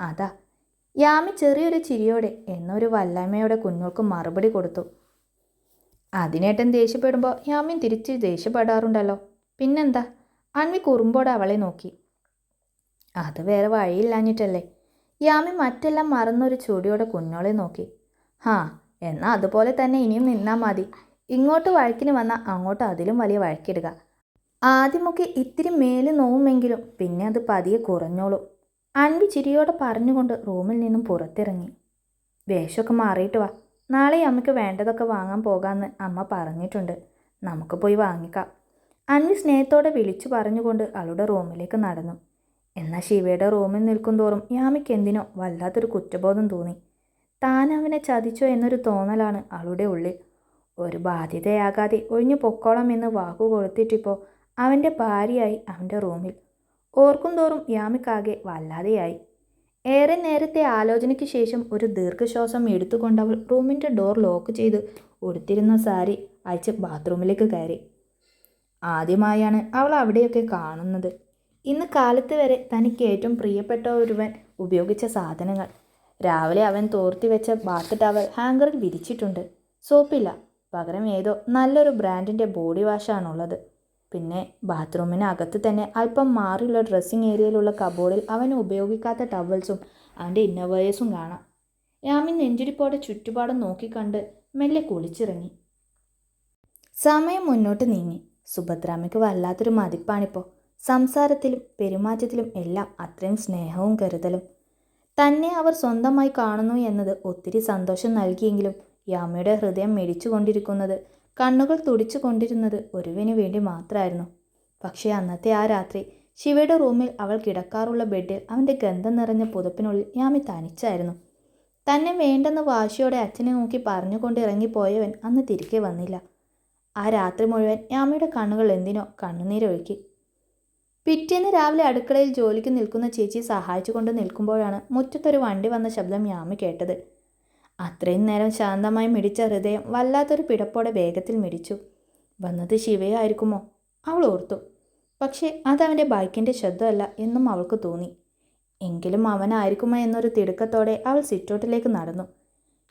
അതാ. യാമി ചെറിയൊരു ചിരിയോടെ എന്നൊരു വല്ലായ്മയോടെ കുഞ്ഞോൾക്ക് മറുപടി കൊടുത്തു. അതിനേട്ടൻ ദേഷ്യപ്പെടുമ്പോൾ യാമിയും തിരിച്ച് ദേഷ്യപ്പെടാറുണ്ടല്ലോ. പിന്നെന്താ? അൻവി കുറുമ്പോടെ അവളെ നോക്കി. അത് വേറെ വഴിയില്ലാഞ്ഞിട്ടല്ലേ. യാമി മറ്റെല്ലാം മറന്നൊരു ചൂടിയോടെ കുഞ്ഞോളെ നോക്കി. ഹാ, എന്നാൽ അതുപോലെ തന്നെ ഇനിയും നിന്നാൽ മതി. ഇങ്ങോട്ട് വഴക്കിന് വന്നാൽ അങ്ങോട്ട് അതിലും വലിയ വഴക്കിടുക. ആദ്യമൊക്കെ ഇത്തിരി മേല് നോവുമെങ്കിലും പിന്നെ അത് പതിയെ കുറഞ്ഞോളും. അൻവി ചിരിയോടെ പറഞ്ഞുകൊണ്ട് റൂമിൽ നിന്നും പുറത്തിറങ്ങി. വേഷമൊക്കെ മാറിയിട്ട് വാ, നാളെ അമ്മയ്ക്ക് വേണ്ടതൊക്കെ വാങ്ങാൻ പോകാമെന്ന് അമ്മ പറഞ്ഞിട്ടുണ്ട്. നമുക്ക് പോയി വാങ്ങിക്കാം. അന്നി സ്നേഹത്തോടെ വിളിച്ചു പറഞ്ഞുകൊണ്ട് അവളുടെ റൂമിലേക്ക് നടന്നു. എന്നാൽ ശിവയുടെ റൂമിൽ നിൽക്കും തോറും യാമിക്ക് എന്തിനോ വല്ലാത്തൊരു കുറ്റബോധം തോന്നി. താൻ അവനെ ചതിച്ചോ എന്നൊരു തോന്നലാണ് അവളുടെ ഉള്ളിൽ. ഒരു ബാധ്യതയാകാതെ ഒഴിഞ്ഞു പൊക്കോളം എന്ന് വാക്കു കൊടുത്തിട്ടിപ്പോൾ അവൻ്റെ ഭാര്യയായി അവൻ്റെ റൂമിൽ. ഓർക്കും തോറും യാമിക്കാകെ വല്ലാതെയായി. ഏറെ നേരത്തെ ആലോചനയ്ക്ക് ശേഷം ഒരു ദീർഘശ്വാസം എടുത്തുകൊണ്ടവൾ റൂമിൻ്റെ ഡോർ ലോക്ക് ചെയ്ത് ഉടുത്തിരുന്ന സാരി അയച്ച് ബാത്റൂമിലേക്ക് കയറി. ആദ്യമായാണ് അവൾ അവിടെയൊക്കെ കാണുന്നത്. ഇന്ന് കാലത്ത് വരെ തനിക്ക് ഏറ്റവും പ്രിയപ്പെട്ട ഒരുവൻ ഉപയോഗിച്ച സാധനങ്ങൾ. രാവിലെ അവൻ തോർത്തി വെച്ച ബാത്ത് ടവൽ ഹാങ്കറിൽ വിരിച്ചിട്ടുണ്ട്. സോപ്പില്ല, പകരം ഏതോ നല്ലൊരു ബ്രാൻഡിൻ്റെ ബോഡി വാഷാണുള്ളത്. പിന്നെ ബാത്റൂമിനകത്ത് തന്നെ അല്പം മാറിയുള്ള ഡ്രസ്സിങ് ഏരിയയിലുള്ള കബോർഡിൽ അവൻ ഉപയോഗിക്കാത്ത ടവൽസും അവൻ്റെ ഇന്നവേഴ്സും കാണാം. യാമിൻ നെഞ്ചിരിപ്പോടെ ചുറ്റുപാടും നോക്കിക്കണ്ട് മെല്ലെ കുളിച്ചിറങ്ങി. സമയം മുന്നോട്ട് നീങ്ങി. സുഭദ്രാമ്മയ്ക്ക് വല്ലാത്തൊരു മതിപ്പാണിപ്പോൾ. സംസാരത്തിലും പെരുമാറ്റത്തിലും എല്ലാം അത്രയും സ്നേഹവും കരുതലും. തന്നെ അവർ സ്വന്തമായി കാണുന്നു എന്നത് ഒത്തിരി സന്തോഷം നൽകിയെങ്കിലും യാമയുടെ ഹൃദയം മിടിച്ചുകൊണ്ടിരിക്കുന്നത്, കണ്ണുകൾ തുടിച്ചു കൊണ്ടിരുന്നത് ഒരുവിന് വേണ്ടി മാത്രമായിരുന്നു. പക്ഷേ അന്നത്തെ ആ രാത്രി ശിവയുടെ റൂമിൽ അവൾ കിടക്കാറുള്ള ബെഡിൽ അവൻ്റെ ഗന്ധം നിറഞ്ഞ പുതപ്പിനുള്ളിൽ യാമി തനിച്ചായിരുന്നു. തന്നെ വേണ്ടെന്ന് വാശിയോടെ അച്ഛനെ നോക്കി പറഞ്ഞുകൊണ്ട് ഇറങ്ങിപ്പോയവൻ അന്ന് തിരികെ വന്നില്ല. ആ രാത്രി മുഴുവൻ യാമിയുടെ കണ്ണുകൾ എന്തിനോ കണ്ണുനീരൊഴുക്കി. പിറ്റേന്ന് രാവിലെ അടുക്കളയിൽ ജോലിക്ക് നിൽക്കുന്ന ചേച്ചി സഹായിച്ചുകൊണ്ട് നിൽക്കുമ്പോഴാണ് മുറ്റത്തൊരു വണ്ടി വന്ന ശബ്ദം യാമി കേട്ടത്. അത്രയും നേരം ശാന്തമായി മിടിച്ച ഹൃദയം വല്ലാത്തൊരു പിടപ്പോടെ വേഗത്തിൽ മിടിച്ചു. വന്നത് ശിവയായിരിക്കുമോ അവൾ ഓർത്തു. പക്ഷേ അതവൻ്റെ ബൈക്കിൻ്റെ ശബ്ദമല്ല എന്നും അവൾക്ക് തോന്നി. എങ്കിലും അവനായിരിക്കുമോ എന്നൊരു തിടുക്കത്തോടെ അവൾ സിറ്റൗട്ടിലേക്ക് നടന്നു.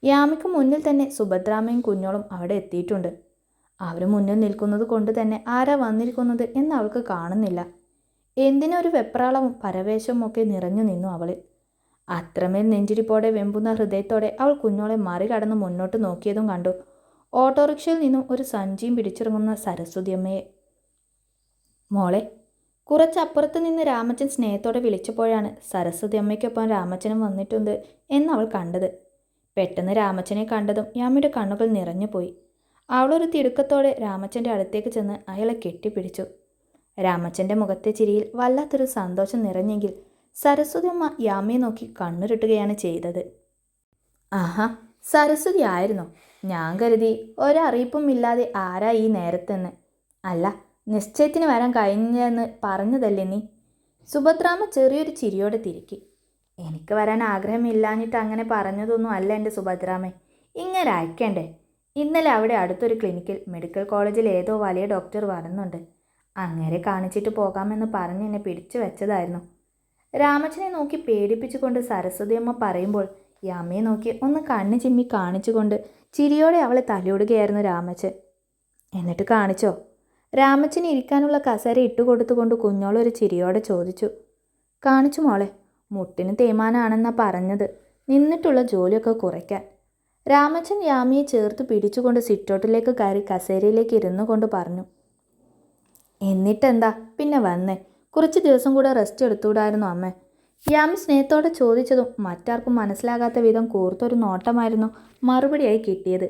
യാമിക്ക് മുന്നിൽ തന്നെ സുഭദ്രാമ്മയും കുഞ്ഞോളും അവിടെ എത്തിയിട്ടുണ്ട്. അവർ മുന്നിൽ നിൽക്കുന്നത് കൊണ്ട് തന്നെ ആരാ വന്നിരിക്കുന്നത് എന്ന് അവൾക്ക് കാണുന്നില്ല. എന്തിനൊരു വെപ്രാളവും പരവേശവും ഒക്കെ നിറഞ്ഞു നിന്നു അവളിൽ. അത്രമേൽ നെഞ്ചിരിപ്പോടെ വെമ്പുന്ന ഹൃദയത്തോടെ അവൾ കുഞ്ഞോളെ മറികടന്ന് മുന്നോട്ട് നോക്കിയതും കണ്ടു ഓട്ടോറിക്ഷയിൽ നിന്നും ഒരു സഞ്ചിയും പിടിച്ചിറങ്ങുന്ന സരസ്വതിയമ്മയെ. മോളെ. കുറച്ചപ്പുറത്ത് നിന്ന് രാമച്ചൻ സ്നേഹത്തോടെ വിളിച്ചപ്പോഴാണ് സരസ്വതി അമ്മയ്ക്കൊപ്പം രാമച്ചനും വന്നിട്ടുണ്ട് എന്നവൾ കണ്ടത്. പെട്ടെന്ന് രാമച്ചനെ കണ്ടതും യാമിയുടെ കണ്ണുകൾ നിറഞ്ഞുപോയി. അവളൊരു തിടുക്കത്തോടെ രാമച്ചൻ്റെ അടുത്തേക്ക് ചെന്ന് അയാളെ കെട്ടിപ്പിടിച്ചു. രാമച്ചൻ്റെ മുഖത്തെ ചിരിയിൽ വല്ലാത്തൊരു സന്തോഷം നിറഞ്ഞെങ്കിൽ സരസ്വതി അമ്മ യാമിയെ നോക്കി കണ്ണുരുട്ടുകയാണ് ചെയ്തത്. ആഹാ, സരസ്വതി ആയിരുന്നോ? ഞാൻ കരുതി ഒരറിയിപ്പും ഇല്ലാതെ ആരാ ഈ നേരത്തെന്ന്. അല്ല, നിശ്ചയത്തിന് വരാൻ കഴിഞ്ഞെന്ന് പറഞ്ഞതല്ലേ നീ? സുഭദ്രാമ്മ ചെറിയൊരു ചിരിയോടെ തിരുക്കി. എനിക്ക് വരാൻ ആഗ്രഹമില്ലാഞ്ഞിട്ട് അങ്ങനെ പറഞ്ഞതൊന്നും അല്ല എൻ്റെ സുഭദ്രാമ്മേ. ഇങ്ങനെ അയക്കണ്ടേ? ഇന്നലെ അവിടെ അടുത്തൊരു ക്ലിനിക്കിൽ മെഡിക്കൽ കോളേജിൽ ഏതോ വലിയ ഡോക്ടർ വരുന്നുണ്ട്. അങ്ങേരെ കാണിച്ചിട്ട് പോകാമെന്ന് പറഞ്ഞ് എന്നെ പിടിച്ചു വെച്ചതായിരുന്നു. രാമച്ചനെ നോക്കി പേടിപ്പിച്ചുകൊണ്ട് സരസ്വതിയമ്മ പറയുമ്പോൾ യാമിയെ നോക്കി ഒന്ന് കണ്ണ് ചിമ്മി കാണിച്ചുകൊണ്ട് ചിരിയോടെ അവളെ തലയിടുകയായിരുന്നു രാമച്ചൻ. എന്നിട്ട് കാണിച്ചോ? രാമച്ചന് ഇരിക്കാനുള്ള കസേര ഇട്ടുകൊടുത്തുകൊണ്ട് കുഞ്ഞോളൊരു ചിരിയോടെ ചോദിച്ചു. കാണിച്ചു മോളെ. മുട്ടിന് തേയ്മാനാണെന്നാ പറഞ്ഞത്. നിന്നിട്ടുള്ള ജോലിയൊക്കെ കുറയ്ക്കാൻ. രാമച്ചൻ യാമിയെ ചേർത്ത് പിടിച്ചുകൊണ്ട് സിറ്റൗട്ടിലേക്ക് കയറി കസേരയിലേക്ക് ഇരുന്നു കൊണ്ട് പറഞ്ഞു. എന്നിട്ടെന്താ പിന്നെ വന്നേ? കുറച്ച് ദിവസം കൂടെ റെസ്റ്റ് എടുത്തുകൂടായിരുന്നു അമ്മേ? യാമി സ്നേഹത്തോടെ ചോദിച്ചതും മറ്റാർക്കും മനസ്സിലാകാത്ത വിധം കൂർത്തൊരു നോട്ടമായിരുന്നു മറുപടിയായി കിട്ടിയത്.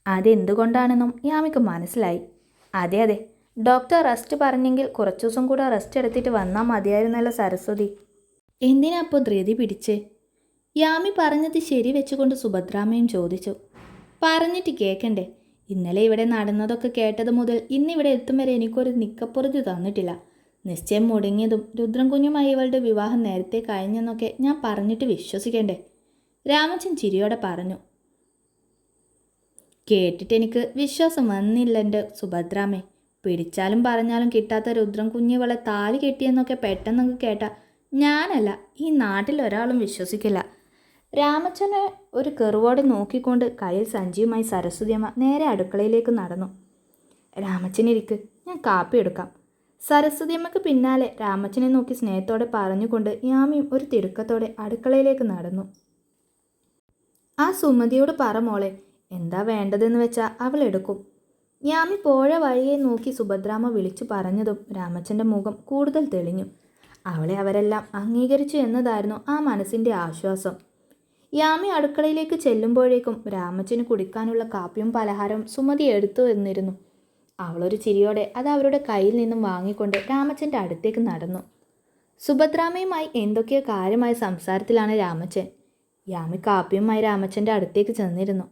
അതെന്തുകൊണ്ടാണെന്നും യാമിക്ക് മനസ്സിലായി. അതെ അതെ, ഡോക്ടർ റെസ്റ്റ് പറഞ്ഞെങ്കിൽ കുറച്ച് ദിവസം കൂടെ റെസ്റ്റ് എടുത്തിട്ട് വന്നാൽ മതിയായിരുന്നല്ലോ സരസ്വതി. എന്തിനാ അപ്പോൾ ധൃതി പിടിച്ച്? യാമി പറഞ്ഞത് ശരി വെച്ചുകൊണ്ട് സുഭദ്രാമ്മയും ചോദിച്ചു. പറഞ്ഞിട്ട് കേൾക്കണ്ടേ? ഇന്നലെ ഇവിടെ നടന്നതൊക്കെ കേട്ടത് മുതൽ ഇന്നിവിടെ എത്തും വരെ എനിക്കൊരു നിക്കപ്പുറത്ത് തന്നിട്ടില്ല. നിശ്ചയം മുടങ്ങിയതും രുദ്രൻ കുഞ്ഞുമായി ഇവളുടെ വിവാഹം നേരത്തെ കഴിഞ്ഞെന്നൊക്കെ ഞാൻ പറഞ്ഞിട്ട് വിശ്വസിക്കണ്ടേ? രാമച്ചൻ ചിരിയോടെ പറഞ്ഞു. കേട്ടിട്ട് എനിക്ക് വിശ്വാസം വന്നില്ല എൻ്റെ സുഭദ്രാമേ. പിടിച്ചാലും പറഞ്ഞാലും കിട്ടാത്ത രുദ്രൻ കുഞ്ഞിവളെ താലി കെട്ടിയെന്നൊക്കെ പെട്ടെന്നൊക്കെ കേട്ടാൽ ഞാനല്ല, ഈ നാട്ടിൽ ഒരാളും വിശ്വസിക്കില്ല. രാമച്ചനെ ഒരു കെറുവോടെ നോക്കിക്കൊണ്ട് കയ്യിൽ സഞ്ചിയുമായി സരസ്വതിയമ്മ നേരെ അടുക്കളയിലേക്ക് നടന്നു. രാമച്ചനിരിക്ക്, ഞാൻ കാപ്പി എടുക്കാം. സരസ്വതിയമ്മക്ക് പിന്നാലെ രാമച്ചനെ നോക്കി സ്നേഹത്തോടെ പറഞ്ഞുകൊണ്ട് യാമിയും ഒരു തിടുക്കത്തോടെ അടുക്കളയിലേക്ക് നടന്നു. ആ സുമതിയോട് പറ മോളെ, എന്താ വേണ്ടതെന്ന് വെച്ചാൽ അവൾ എടുക്കും. യാമി പോഴ വഴിയെ നോക്കി സുഭദ്രാമ്മ വിളിച്ചു പറഞ്ഞതും രാമച്ചൻ്റെ മുഖം കൂടുതൽ തെളിഞ്ഞു. അവളെ അവരെല്ലാം അംഗീകരിച്ചു എന്നതായിരുന്നു ആ മനസ്സിൻ്റെ ആശ്വാസം. യാമി അടുക്കളയിലേക്ക് ചെല്ലുമ്പോഴേക്കും രാമച്ചന് കുടിക്കാനുള്ള കാപ്പിയും പലഹാരവും സുമതി എടുത്തു എന്നിരുന്നു. അവളൊരു ചിരിയോടെ അത് അവരുടെ കയ്യിൽ നിന്നും വാങ്ങിക്കൊണ്ട് രാമച്ചൻ്റെ അടുത്തേക്ക് നടന്നു. സുഭദ്രാമയുമായി എന്തൊക്കെയോ കാര്യമായ സംസാരത്തിലാണ് രാമച്ചൻ. യാമി കാപ്പിയുമായി രാമച്ചൻ്റെ അടുത്തേക്ക് ചെന്നിരുന്നു.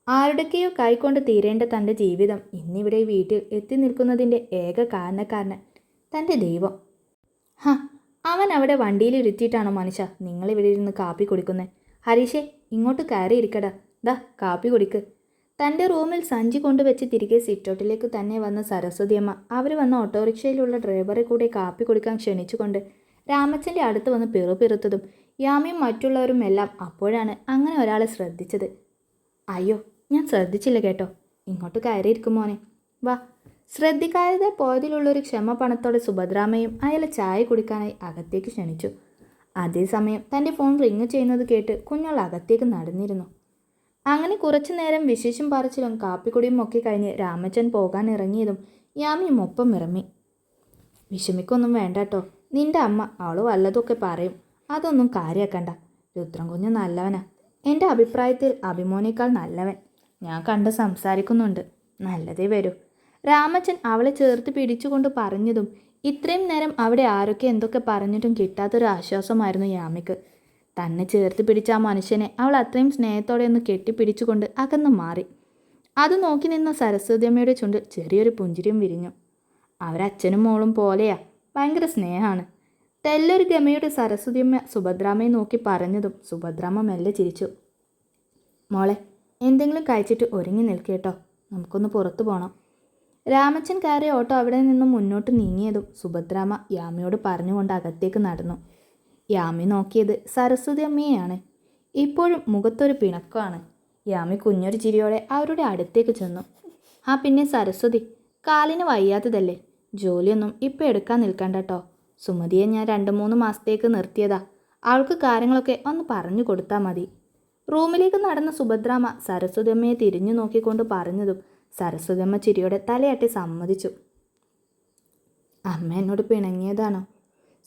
ആരുടെയൊക്കെയോ കൈകൊണ്ട് തീരേണ്ട തൻ്റെ ജീവിതം ഇന്നിവിടെ വീട്ടിൽ എത്തി നിൽക്കുന്നതിൻ്റെ ഏക കാരണക്കാരൻ തൻ്റെ ദൈവം. അവൻ അവിടെ വണ്ടിയിൽ ഇരുത്തിയിട്ടാണോ മനുഷ്യ നിങ്ങളിവിടെ ഇരുന്ന് കാപ്പി കുടിക്കുന്നത്? ഹരീഷേ, ഇങ്ങോട്ട് കയറി ഇരിക്കടാ, ദാ കാപ്പി കുടിക്ക്. തൻ്റെ റൂമിൽ സഞ്ചി കൊണ്ടുവച്ച് തിരികെ സിറ്റൗട്ടിലേക്ക് തന്നെ വന്ന സരസ്വതിയമ്മ അവർ വന്ന ഓട്ടോറിക്ഷയിലുള്ള ഡ്രൈവറെ കൂടെ കാപ്പി കുടിക്കാൻ ക്ഷണിച്ചുകൊണ്ട് രാമച്ചൻ്റെ അടുത്ത് വന്ന് പിറുപിറുത്തതും യാമിയും മറ്റുള്ളവരും എല്ലാം അപ്പോഴാണ് അങ്ങനെ ഒരാളെ ശ്രദ്ധിച്ചത്. അയ്യോ, ഞാൻ ശ്രദ്ധിച്ചില്ല കേട്ടോ. ഇങ്ങോട്ട് കയറിയിരിക്കും മോനെ, വാ. ശ്രദ്ധിക്കാതെ പോയതിലുള്ളൊരു ക്ഷമ പണത്തോടെ സുഭദ്രാമയും അയാളെ ചായ കുടിക്കാനായി അകത്തേക്ക് ക്ഷണിച്ചു. അതേസമയം തൻ്റെ ഫോൺ റിങ് ചെയ്യുന്നത് കേട്ട് കുഞ്ഞോൾ അകത്തേക്ക് നടന്നിരുന്നു. അങ്ങനെ കുറച്ചു നേരം വിശേഷം പറച്ചിലും കാപ്പിക്കുടിയും ഒക്കെ കഴിഞ്ഞ് രാമച്ചൻ പോകാൻ ഇറങ്ങിയതും യാമിയും ഒപ്പം ഇറങ്ങി. വിഷമിക്കൊന്നും വേണ്ട കേട്ടോ, നിന്റെ അമ്മ അവൾ വല്ലതൊക്കെ പറയും, അതൊന്നും കാര്യാക്കണ്ട. രുദ്രൻ കുഞ്ഞ് നല്ലവനാ, എൻ്റെ അഭിപ്രായത്തിൽ അഭിമോനേക്കാൾ നല്ലവൻ. ഞാൻ കണ്ട് സംസാരിക്കുന്നുണ്ട്, നല്ലതേ വരൂ. രാമച്ചൻ അവളെ ചേർത്ത് പിടിച്ചുകൊണ്ട് പറഞ്ഞതും ഇത്രയും നേരം അവിടെ ആരൊക്കെ എന്തൊക്കെ പറഞ്ഞിട്ടും കിട്ടാത്തൊരു ആശ്വാസമായിരുന്നു യാമിക്ക്. തന്നെ ചേർത്ത് പിടിച്ച ആ മനുഷ്യനെ അവൾ അത്രയും സ്നേഹത്തോടെ ഒന്ന് കെട്ടിപ്പിടിച്ചുകൊണ്ട് അകന്നു മാറി. അത് നോക്കി നിന്ന സരസ്വതിയമ്മയുടെ ചുണ്ടിൽ ചെറിയൊരു പുഞ്ചിരിയും വിരിഞ്ഞു. അവരച്ഛനും മോളും പോലെയാ, ഭയങ്കര സ്നേഹമാണ്. തെല്ലൊരു ഗമയുടെ സരസ്വതിയമ്മ സുഭദ്രാമയെ നോക്കി പറഞ്ഞതും സുഭദ്രാമ മെല്ലെ ചിരിച്ചു. മോളെ, എന്തെങ്കിലും കഴിച്ചിട്ട് ഒരുങ്ങി നിൽക്കേട്ടോ, നമുക്കൊന്ന് പുറത്തു പോകണം. രാമച്ചൻ കയറിയ ഓട്ടോ അവിടെ നിന്നും മുന്നോട്ട് നീങ്ങിയതും സുഭദ്രാമ യാമിയോട് പറഞ്ഞുകൊണ്ട് അകത്തേക്ക് നടന്നു. യാമി നോക്കിയത് സരസ്വതി അമ്മയെയാണ്. ഇപ്പോഴും മുഖത്തൊരു പിണക്കമാണ്. യാമി കുഞ്ഞൊരു ചിരിയോടെ അവരുടെ അടുത്തേക്ക് ചെന്നു. പിന്നെ സരസ്വതി, കാലിന് വയ്യാത്തതല്ലേ, ജോലിയൊന്നും ഇപ്പം എടുക്കാൻ നിൽക്കണ്ട കേട്ടോ. സുമതിയെ ഞാൻ 2-3 മാസത്തേക്ക് നിർത്തിയതാ, അവൾക്ക് കാര്യങ്ങളൊക്കെ ഒന്ന് പറഞ്ഞു കൊടുത്താൽ മതി. റൂമിലേക്ക് നടന്ന സുഭദ്രാമ സരസ്വതി അമ്മയെ തിരിഞ്ഞു നോക്കിക്കൊണ്ട് പറഞ്ഞതും സരസ്വതി അമ്മ ചിരിയോടെ തലയാട്ടി സമ്മതിച്ചു. അമ്മ എന്നോട് പിണങ്ങിയതാണോ?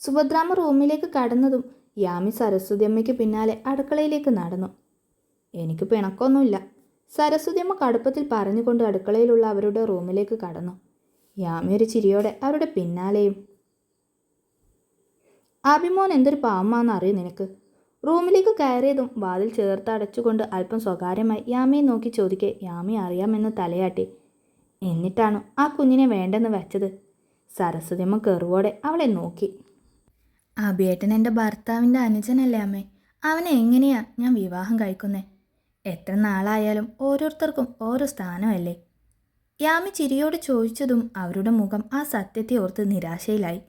സുഭദ്രാമ റൂമിലേക്ക് കടന്നതും യാമി സരസ്വതി അമ്മയ്ക്ക് പിന്നാലെ അടുക്കളയിലേക്ക് നടന്നു. എനിക്ക് പിണക്കൊന്നുമില്ല, സരസ്വതി അമ്മ കടുപ്പത്തിൽ പറഞ്ഞുകൊണ്ട് അടുക്കളയിലുള്ള അവരുടെ റൂമിലേക്ക് കടന്നു. യാമി ഒരു ചിരിയോടെ അവരുടെ പിന്നാലെയും. അഭിമോൻ എന്തൊരു പാവമാണെന്നറിയോ നിനക്ക്? റൂമിലേക്ക് കയറിയതും വാതിൽ ചേർത്ത് അടച്ചുകൊണ്ട് അല്പം സ്വകാര്യമായി യാമിയെ നോക്കി ചോദിക്കെ യാമി അറിയാമെന്ന് തലയാട്ടി. എന്നിട്ടാണോ ആ കുഞ്ഞിനെ വേണ്ടെന്ന് വെച്ചത്? സരസ്വതിയമ്മ കെറുവോടെ അവളെ നോക്കി. അഭിയേട്ടൻ എൻ്റെ ഭർത്താവിൻ്റെ അനുജനല്ലേ അമ്മേ, അവനെ എങ്ങനെയാ ഞാൻ വിവാഹം കഴിക്കുന്നേ? എത്ര നാളായാലും ഓരോരുത്തർക്കും ഓരോ സ്ഥാനമല്ലേ? യാമി ചിരിയോട് ചോദിച്ചതും അവരുടെ മുഖം ആ സത്യത്തെ ഓർത്ത് നിരാശയിലായി.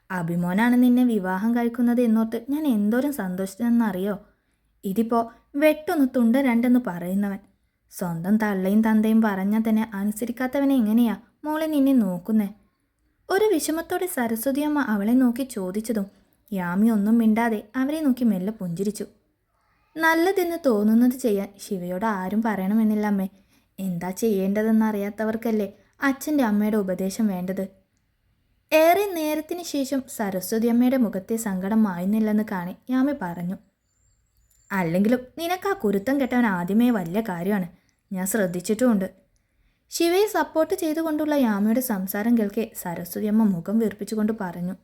അഭിമോനാണ് നിന്നെ വിവാഹം കഴിക്കുന്നത് എന്നോർത്ത് ഞാൻ എന്തോരം സന്തോഷിച്ചെന്നറിയോ? ഇതിപ്പോൾ വെട്ടൊന്ന് തുണ്ട രണ്ടെന്ന് പറയുന്നവൻ, സ്വന്തം തള്ളയും തന്തയും പറഞ്ഞാൽ തന്നെ അനുസരിക്കാത്തവനെ എങ്ങനെയാ മോളെ നിന്നെ നോക്കുന്നേ? ഒരു വിഷമത്തോടെ സരസ്വതിയമ്മ അവളെ നോക്കി ചോദിച്ചതും യാമി ഒന്നും മിണ്ടാതെ അവരെ നോക്കി മെല്ലെ പുഞ്ചിരിച്ചു. നല്ലതെന്ന് തോന്നുന്നത് ചെയ്യാൻ ശിവയോട് ആരും പറയണമെന്നില്ല അമ്മേ. എന്താ ചെയ്യേണ്ടതെന്നറിയാത്തവർക്കല്ലേ അച്ഛൻ്റെ അമ്മയുടെ ഉപദേശം വേണ്ടത്. ഏറെ നേരത്തിന് ശേഷം സരസ്വതി അമ്മയുടെ മുഖത്തെ സങ്കടം മായുന്നില്ലെന്ന് കാണി യാമി പറഞ്ഞു. അല്ലെങ്കിലും നിനക്ക് ആ കുരുത്തം കെട്ടവൻ ആദ്യമേ വലിയ കാര്യമാണ്, ഞാൻ ശ്രദ്ധിച്ചിട്ടുമുണ്ട്. ശിവയെ സപ്പോർട്ട് ചെയ്തുകൊണ്ടുള്ള യാമിയുടെ സംസാരം കേൾക്കെ സരസ്വതി അമ്മ മുഖം വീർപ്പിച്ചുകൊണ്ട് പറഞ്ഞു.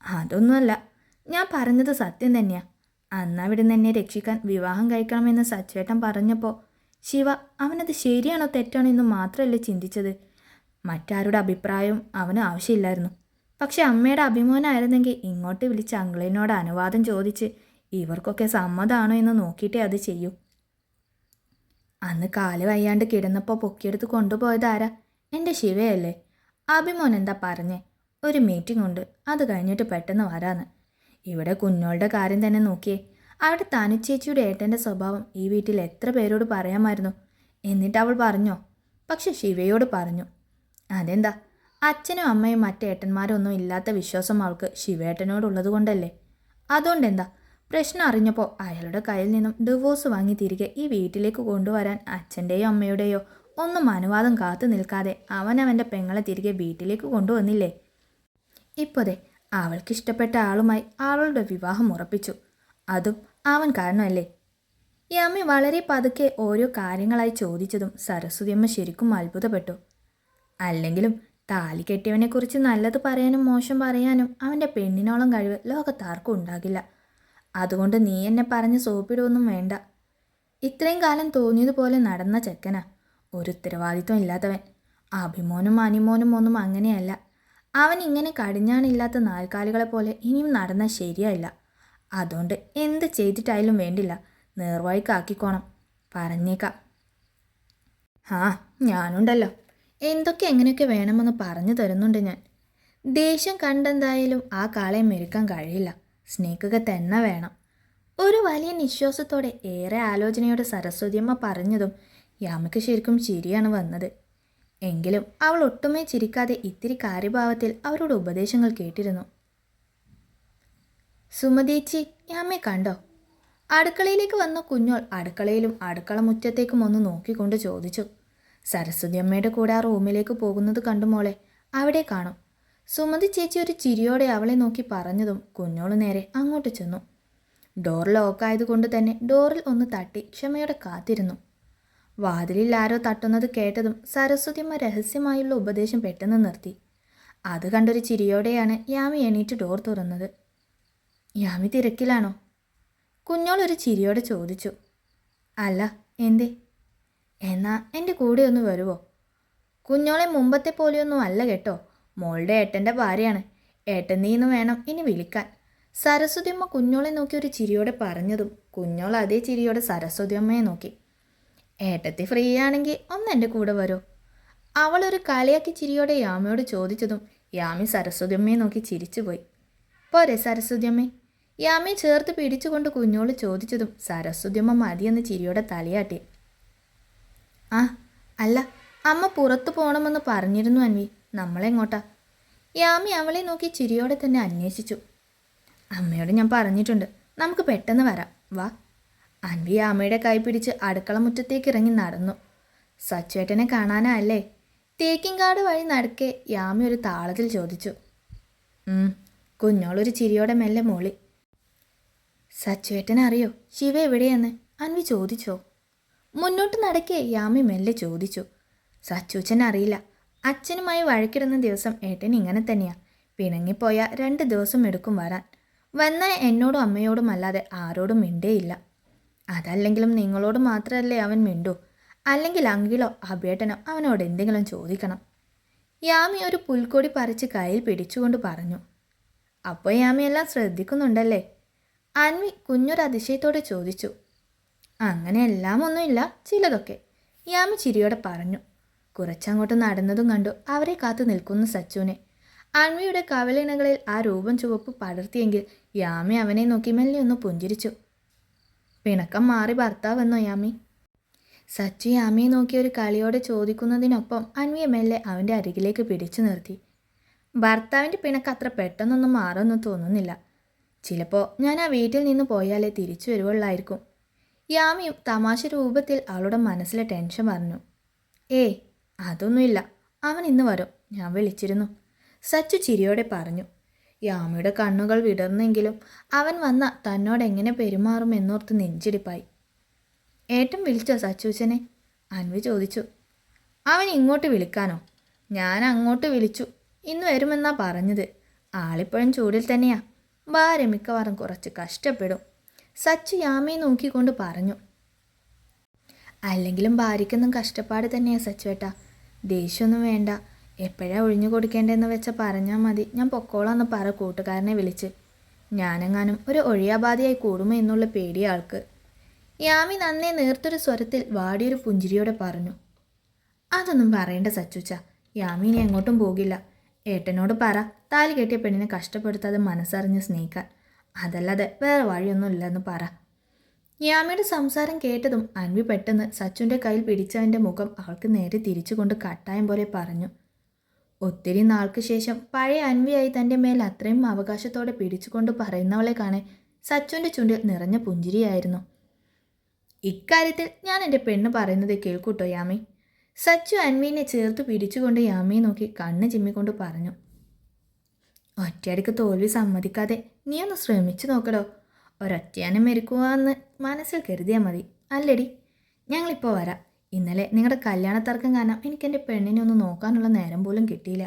അതൊന്നുമല്ല, ഞാൻ പറഞ്ഞത് സത്യം തന്നെയാ. അന്നവിടെ എന്നെ രക്ഷിക്കാൻ വിവാഹം കഴിക്കണമെന്ന് സച്ചേട്ടൻ പറഞ്ഞപ്പോൾ ശിവ അവനത് ശരിയാണോ തെറ്റാണോ എന്ന് മാത്രമല്ലേ ചിന്തിച്ചത്. മറ്റാരുടെ അഭിപ്രായവും അവന് ആവശ്യമില്ലായിരുന്നു. പക്ഷെ അമ്മയുടെ അഭിമാനമായിരുന്നെങ്കിൽ ഇങ്ങോട്ട് വിളിച്ച് അങ്കിളിനോട് അനുവാദം ചോദിച്ച് ഇവർക്കൊക്കെ സമ്മതമാണോ എന്ന് നോക്കിയിട്ടേ അത് ചെയ്യൂ. അന്ന് കാല് വയ്യാണ്ട് കിടന്നപ്പോൾ പൊക്കിയെടുത്ത് കൊണ്ടുപോയതാരാ? എൻ്റെ ശിവയല്ലേ. അഭിമോൻ എന്താ പറഞ്ഞേ? ഒരു മീറ്റിംഗ് ഉണ്ട്, അത് കഴിഞ്ഞിട്ട് പെട്ടെന്ന് വരാന്ന്. ഇവിടെ കുഞ്ഞോളുടെ കാര്യം തന്നെ നോക്കിയേ. അവിടെ തനുച്ചേച്ചിയുടെ ഏട്ടൻ്റെ സ്വഭാവം ഈ വീട്ടിൽ എത്ര പേരോട് പറയാമായിരുന്നു. എന്നിട്ട് അവൾ പറഞ്ഞോ? പക്ഷെ ശിവയോട് പറഞ്ഞു. അതെന്താ? അച്ഛനും അമ്മയും മറ്റേട്ടന്മാരൊന്നും ഇല്ലാത്ത വിശ്വാസം അവൾക്ക് ശിവേട്ടനോടുള്ളത് കൊണ്ടല്ലേ. അതുകൊണ്ടെന്താ? പ്രശ്നം അറിഞ്ഞപ്പോൾ അയാളുടെ കയ്യിൽ നിന്നും ഡിവോഴ്സ് വാങ്ങി തിരികെ ഈ വീട്ടിലേക്ക് കൊണ്ടുവരാൻ അച്ഛൻ്റെയോ അമ്മയുടെയോ ഒന്നും അനുവാദം കാത്തു നിൽക്കാതെ അവനവൻ്റെ പെങ്ങളെ തിരികെ വീട്ടിലേക്ക് കൊണ്ടുവന്നില്ലേ. ഇപ്പോഴേ അവൾക്കിഷ്ടപ്പെട്ട ആളുമായി ആളുടെ വിവാഹം ഉറപ്പിച്ചു. അതും അവൻ കാരണമല്ലേ? യാമി വളരെ പതുക്കെ ഓരോ കാര്യങ്ങളായി ചോദിച്ചതും സരസ്വതിയമ്മ ശരിക്കും അത്ഭുതപ്പെട്ടു. അല്ലെങ്കിലും താലി കെട്ടിയവനെക്കുറിച്ച് നല്ലത് പറയാനും മോശം പറയാനും അവൻ്റെ പെണ്ണിനോളം കഴിവ് ലോകത്താർക്കും ഉണ്ടാകില്ല. അതുകൊണ്ട് നീ എന്നെ പറഞ്ഞ് സോപ്പിടുവൊന്നും വേണ്ട. ഇത്രയും കാലം തോന്നിയതുപോലെ നടന്ന ചെക്കനാ, ഒരു ഉത്തരവാദിത്വം ഇല്ലാത്തവൻ. അഭിമോനും അനിമോനും ഒന്നും അങ്ങനെയല്ല. അവൻ ഇങ്ങനെ കടിഞ്ഞാണില്ലാത്ത നാൽക്കാലികളെ പോലെ ഇനിയും നടന്നാൽ ശരിയായില്ല. അതുകൊണ്ട് എന്ത് ചെയ്തിട്ടായാലും വേണ്ടില്ല, നേർവഴിക്കാക്കിക്കോണം. പറഞ്ഞേക്കാം. ആ, ഞാനുണ്ടല്ലോ, എന്തൊക്കെ എങ്ങനെയൊക്കെ വേണമെന്ന് പറഞ്ഞു തരുന്നുണ്ട് ഞാൻ. ദേഷ്യം കണ്ടെന്തായാലും ആ കാളയെ മെരുക്കാൻ കഴിയില്ല, സ്നേഹിക്കുക തന്നെ വേണം. ഒരു വലിയ നിശ്വാസത്തോടെ ഏറെ ആലോചനയോടെ സരസ്വതിയമ്മ പറഞ്ഞതും യാമിക്ക് ശരിക്കും ചിരിയാണ് വന്നത്. എങ്കിലും അവൾ ഒട്ടുമേ ചിരിക്കാതെ ഇത്തിരി കാര്യഭാവത്തിൽ അവരുടെ ഉപദേശങ്ങൾ കേട്ടിരുന്നു. സുമതേച്ചി, യാമ്മയെ കണ്ടോ? അടുക്കളയിലേക്ക് വന്ന കുഞ്ഞോൾ അടുക്കളയിലും അടുക്കള മുറ്റത്തേക്കും ഒന്ന് നോക്കിക്കൊണ്ട് ചോദിച്ചു. സരസ്വതിയമ്മയുടെ കൂടെ ആ റൂമിലേക്ക് പോകുന്നത് കണ്ടു മോളെ, അവിടെ കാണും. സുമതി ചേച്ചി ഒരു ചിരിയോടെ അവളെ നോക്കി പറഞ്ഞതും കുഞ്ഞോൾ നേരെ അങ്ങോട്ട് ചെന്നു. ഡോർ ലോക്കായതുകൊണ്ട് തന്നെ ഡോറിൽ ഒന്ന് തട്ടി ക്ഷമയോടെ കാത്തിരുന്നു. വാതിലിൽ ആരോ തട്ടുന്നത് കേട്ടതും സരസ്വതിയമ്മ രഹസ്യമായുള്ള ഉപദേശം പെട്ടെന്ന് നിർത്തി. അത് കണ്ടൊരു ചിരിയോടെയാണ് യാമി എണീറ്റ് ഡോർ തുറന്നത്. യാമി തിരക്കിലാണോ? കുഞ്ഞോൾ ഒരു ചിരിയോടെ ചോദിച്ചു. അല്ല, എന്തേ? എന്നാ എൻ്റെ കൂടെ ഒന്ന് വരുമോ? കുഞ്ഞോളെ മുമ്പത്തെ പോലെയൊന്നും അല്ല കേട്ടോ, മോളുടെ ഏട്ടൻ്റെ ഭാര്യയാണ്. ഏട്ടൻ നീന്ന് വേണം ഇനി വിളിക്കാൻ. സരസ്വതിയമ്മ കുഞ്ഞോളെ നോക്കി ഒരു ചിരിയോടെ പറഞ്ഞതും കുഞ്ഞോൾ അതേ ചിരിയോടെ സരസ്വതിയമ്മയെ നോക്കി. ഏട്ടത്തി ഫ്രീ ആണെങ്കിൽ ഒന്ന് എൻ്റെ കൂടെ വരുമോ? അവളൊരു കളിയാക്കി ചിരിയോടെ യാമയോട് ചോദിച്ചതും യാമി സരസ്വതിയമ്മയെ നോക്കി ചിരിച്ചുപോയി. പോരെ സരസ്വതിയമ്മേ? യാമയെ ചേർത്ത് പിടിച്ചുകൊണ്ട് കുഞ്ഞോള് ചോദിച്ചതും സരസ്വതിയമ്മ മതിയെന്ന് ചിരിയോടെ തലയാട്ടി. ആ, അല്ല, അമ്മ പുറത്തു പോകണമെന്ന് പറഞ്ഞിരുന്നു അൻവി, നമ്മളെങ്ങോട്ടാ? യാമി അവളെ നോക്കി ചിരിയോടെ തന്നെ അന്വേഷിച്ചു. അമ്മയോട് ഞാൻ പറഞ്ഞിട്ടുണ്ട്, നമുക്ക് പെട്ടെന്ന് വരാം, വാ. അൻവി യാമയുടെ കൈ പിടിച്ച് അടുക്കള മുറ്റത്തേക്ക് ഇറങ്ങി നടന്നു. സച്ചുവേട്ടനെ കാണാനല്ലേ? തേക്കിൻകാട് വഴി നടക്കെ യാമി ഒരു താളത്തിൽ ചോദിച്ചു. കുഞ്ഞോളൊരു ചിരിയോടെ മെല്ലെ മോളി. സച്ചുവേട്ടനെ അറിയോ ശിവ എവിടെയെന്ന് അൻവി ചോദിച്ചോ? മുന്നോട്ട് നടക്കെ യാമി മെല്ലെ ചോദിച്ചു. സച്ചൂച്ചൻ അറിയില്ല. അച്ഛനുമായി വഴക്കിടുന്ന ദിവസം ഏട്ടൻ ഇങ്ങനെ തന്നെയാ. പിണങ്ങിപ്പോയ 2 ദിവസം എടുക്കും വരാൻ. വന്നാൽ എന്നോടും അമ്മയോടും അല്ലാതെ ആരോടും മിണ്ടേയില്ല. അതല്ലെങ്കിലും നിങ്ങളോട് മാത്രമല്ലേ അവൻ മിണ്ടൂ. അല്ലെങ്കിൽ അങ്കിളോ അബേട്ടനോ അവനോട് എന്തെങ്കിലും ചോദിക്കണം. യാമി ഒരു പുൽക്കൊടി പറിച്ച് കയ്യിൽ പിടിച്ചുകൊണ്ട് പറഞ്ഞു. അപ്പോൾ യാമി എല്ലാം ശ്രദ്ധിക്കുന്നുണ്ടല്ലേ? അൻവി കുഞ്ഞൊരു അതിശയത്തോടെ ചോദിച്ചു. അങ്ങനെ എല്ലാം ഒന്നുമില്ല, ചിലതൊക്കെ, യാമി ചിരിയോടെ പറഞ്ഞു. കുറച്ചങ്ങോട്ട് നടന്നതും കണ്ടു അവരെ കാത്തു നിൽക്കുന്ന സച്ചുവിനെ. അൻവിയുടെ കവളിണകളിൽ ആ രൂപം ചുവപ്പ് പടർത്തിയെങ്കിൽ യാമി അവനെ നോക്കി മെല്ലെ ഒന്ന് പുഞ്ചിരിച്ചു. പിണക്കം മാറി ഭർത്താവെന്നോ യാമി? സച്ചു യാമിയെ നോക്കി ഒരു കളിയോടെ ചോദിക്കുന്നതിനൊപ്പം അൻവിയെ മെല്ലെ അവൻ്റെ അരികിലേക്ക് പിടിച്ചു നിർത്തി. ഭർത്താവിൻ്റെ പിണക്കം അത്ര പെട്ടെന്നൊന്നും മാറുമെന്ന് തോന്നുന്നില്ല. ചിലപ്പോൾ ഞാൻ ആ വീട്ടിൽ നിന്ന് പോയാലേ തിരിച്ചു വരുവുള്ളായിരിക്കും. യാമിയും തമാശ രൂപത്തിൽ അവളുടെ മനസ്സിലെ ടെൻഷൻ പറഞ്ഞു. ഏയ്, അതൊന്നുമില്ല, അവൻ ഇന്ന് വരും, ഞാൻ വിളിച്ചിരുന്നു, സച്ചു ചിരിയോടെ പറഞ്ഞു. യാമിയുടെ കണ്ണുകൾ വിടർന്നെങ്കിലും അവൻ വന്ന തന്നോട് എങ്ങനെ പെരുമാറും എന്നോർത്ത് നെഞ്ചിടിപ്പായി. ഏട്ടൻ വിളിച്ചോ സച്ചൂച്ചനെ? അൻവി ചോദിച്ചു. അവൻ ഇങ്ങോട്ട് വിളിക്കാനോ? ഞാൻ അങ്ങോട്ട് വിളിച്ചു, ഇന്ന് വരുമെന്നാ പറഞ്ഞത്. ആളിപ്പോഴും ചൂടിൽ തന്നെയാ. ഭാര്യ മിക്കവാറും കുറച്ച് കഷ്ടപ്പെടും, സച്ചു യാമയെ നോക്കിക്കൊണ്ട് പറഞ്ഞു. അല്ലെങ്കിലും ഭാര്യയ്ക്കൊന്നും കഷ്ടപ്പാട് തന്നെയാ സച്ചുവേട്ടാ. ദേഷ്യമൊന്നും വേണ്ട, എപ്പോഴാണ് ഒഴിഞ്ഞു കൊടുക്കേണ്ടതെന്ന് വെച്ചാൽ പറഞ്ഞാൽ മതി. ഞാൻ പൊക്കോളാന്ന് പറ കൂട്ടുകാരനെ വിളിച്ച്. ഞാനെങ്ങാനും ഒരു ഒഴിയാബാധയായി കൂടുമോ എന്നുള്ള പേടിയ ആൾക്ക്. യാമി നന്നേ നേർത്തൊരു സ്വരത്തിൽ വാടിയൊരു പുഞ്ചിരിയോടെ പറഞ്ഞു. അതൊന്നും പറയേണ്ട സച്ചുച്ച, യാമി ഇനി എങ്ങോട്ടും പോകില്ല. ഏട്ടനോട് പറ താലി കെട്ടിയ പെണ്ണിനെ കഷ്ടപ്പെടുത്താതെ മനസ്സറിഞ്ഞ് സ്നേഹിക്കാൻ, അതല്ലാതെ വേറെ വഴിയൊന്നും ഇല്ലെന്ന് പറ. യാമിയുടെ സംസാരം കേട്ടതും അൻവി പെട്ടെന്ന് സച്ചുവിൻ്റെ കയ്യിൽ പിടിച്ചവൻ്റെ മുഖം അവൾക്ക് നേരെ തിരിച്ചുകൊണ്ട് കട്ടായം പോലെ പറഞ്ഞു. ഒത്തിരി നാൾക്ക് ശേഷം പഴയ അൻവിയായി തൻ്റെ മേൽ അത്രയും അവകാശത്തോടെ പിടിച്ചുകൊണ്ട് പറയുന്നവളെ കാണെ സച്ചുവിൻ്റെ ചുണ്ടിൽ നിറഞ്ഞ പുഞ്ചിരിയായിരുന്നു. ഇക്കാര്യത്തിൽ ഞാൻ എൻ്റെ പെണ്ണ് പറയുന്നത് കേൾക്കൂട്ടോ യാമി. സച്ചു അൻവിനെ ചേർത്ത് പിടിച്ചുകൊണ്ട് യാമിയെ നോക്കി കണ്ണ് ചിമ്മിക്കൊണ്ട് പറഞ്ഞു. ഒറ്റയടിക്ക് തോൽവി സമ്മതിക്കാതെ നീ ഒന്ന് ശ്രമിച്ചു നോക്കടോ. ഒരൊറ്റയാനും മെരുക്കുവാന്ന് മനസ്സിൽ കരുതിയാൽ മതി. അല്ലടി, ഞങ്ങളിപ്പോൾ വരാം. ഇന്നലെ നിങ്ങളുടെ കല്യാണത്തർക്കം കാരണം എനിക്കെൻ്റെ പെണ്ണിനെ ഒന്ന് നോക്കാനുള്ള നേരം പോലും കിട്ടിയില്ല.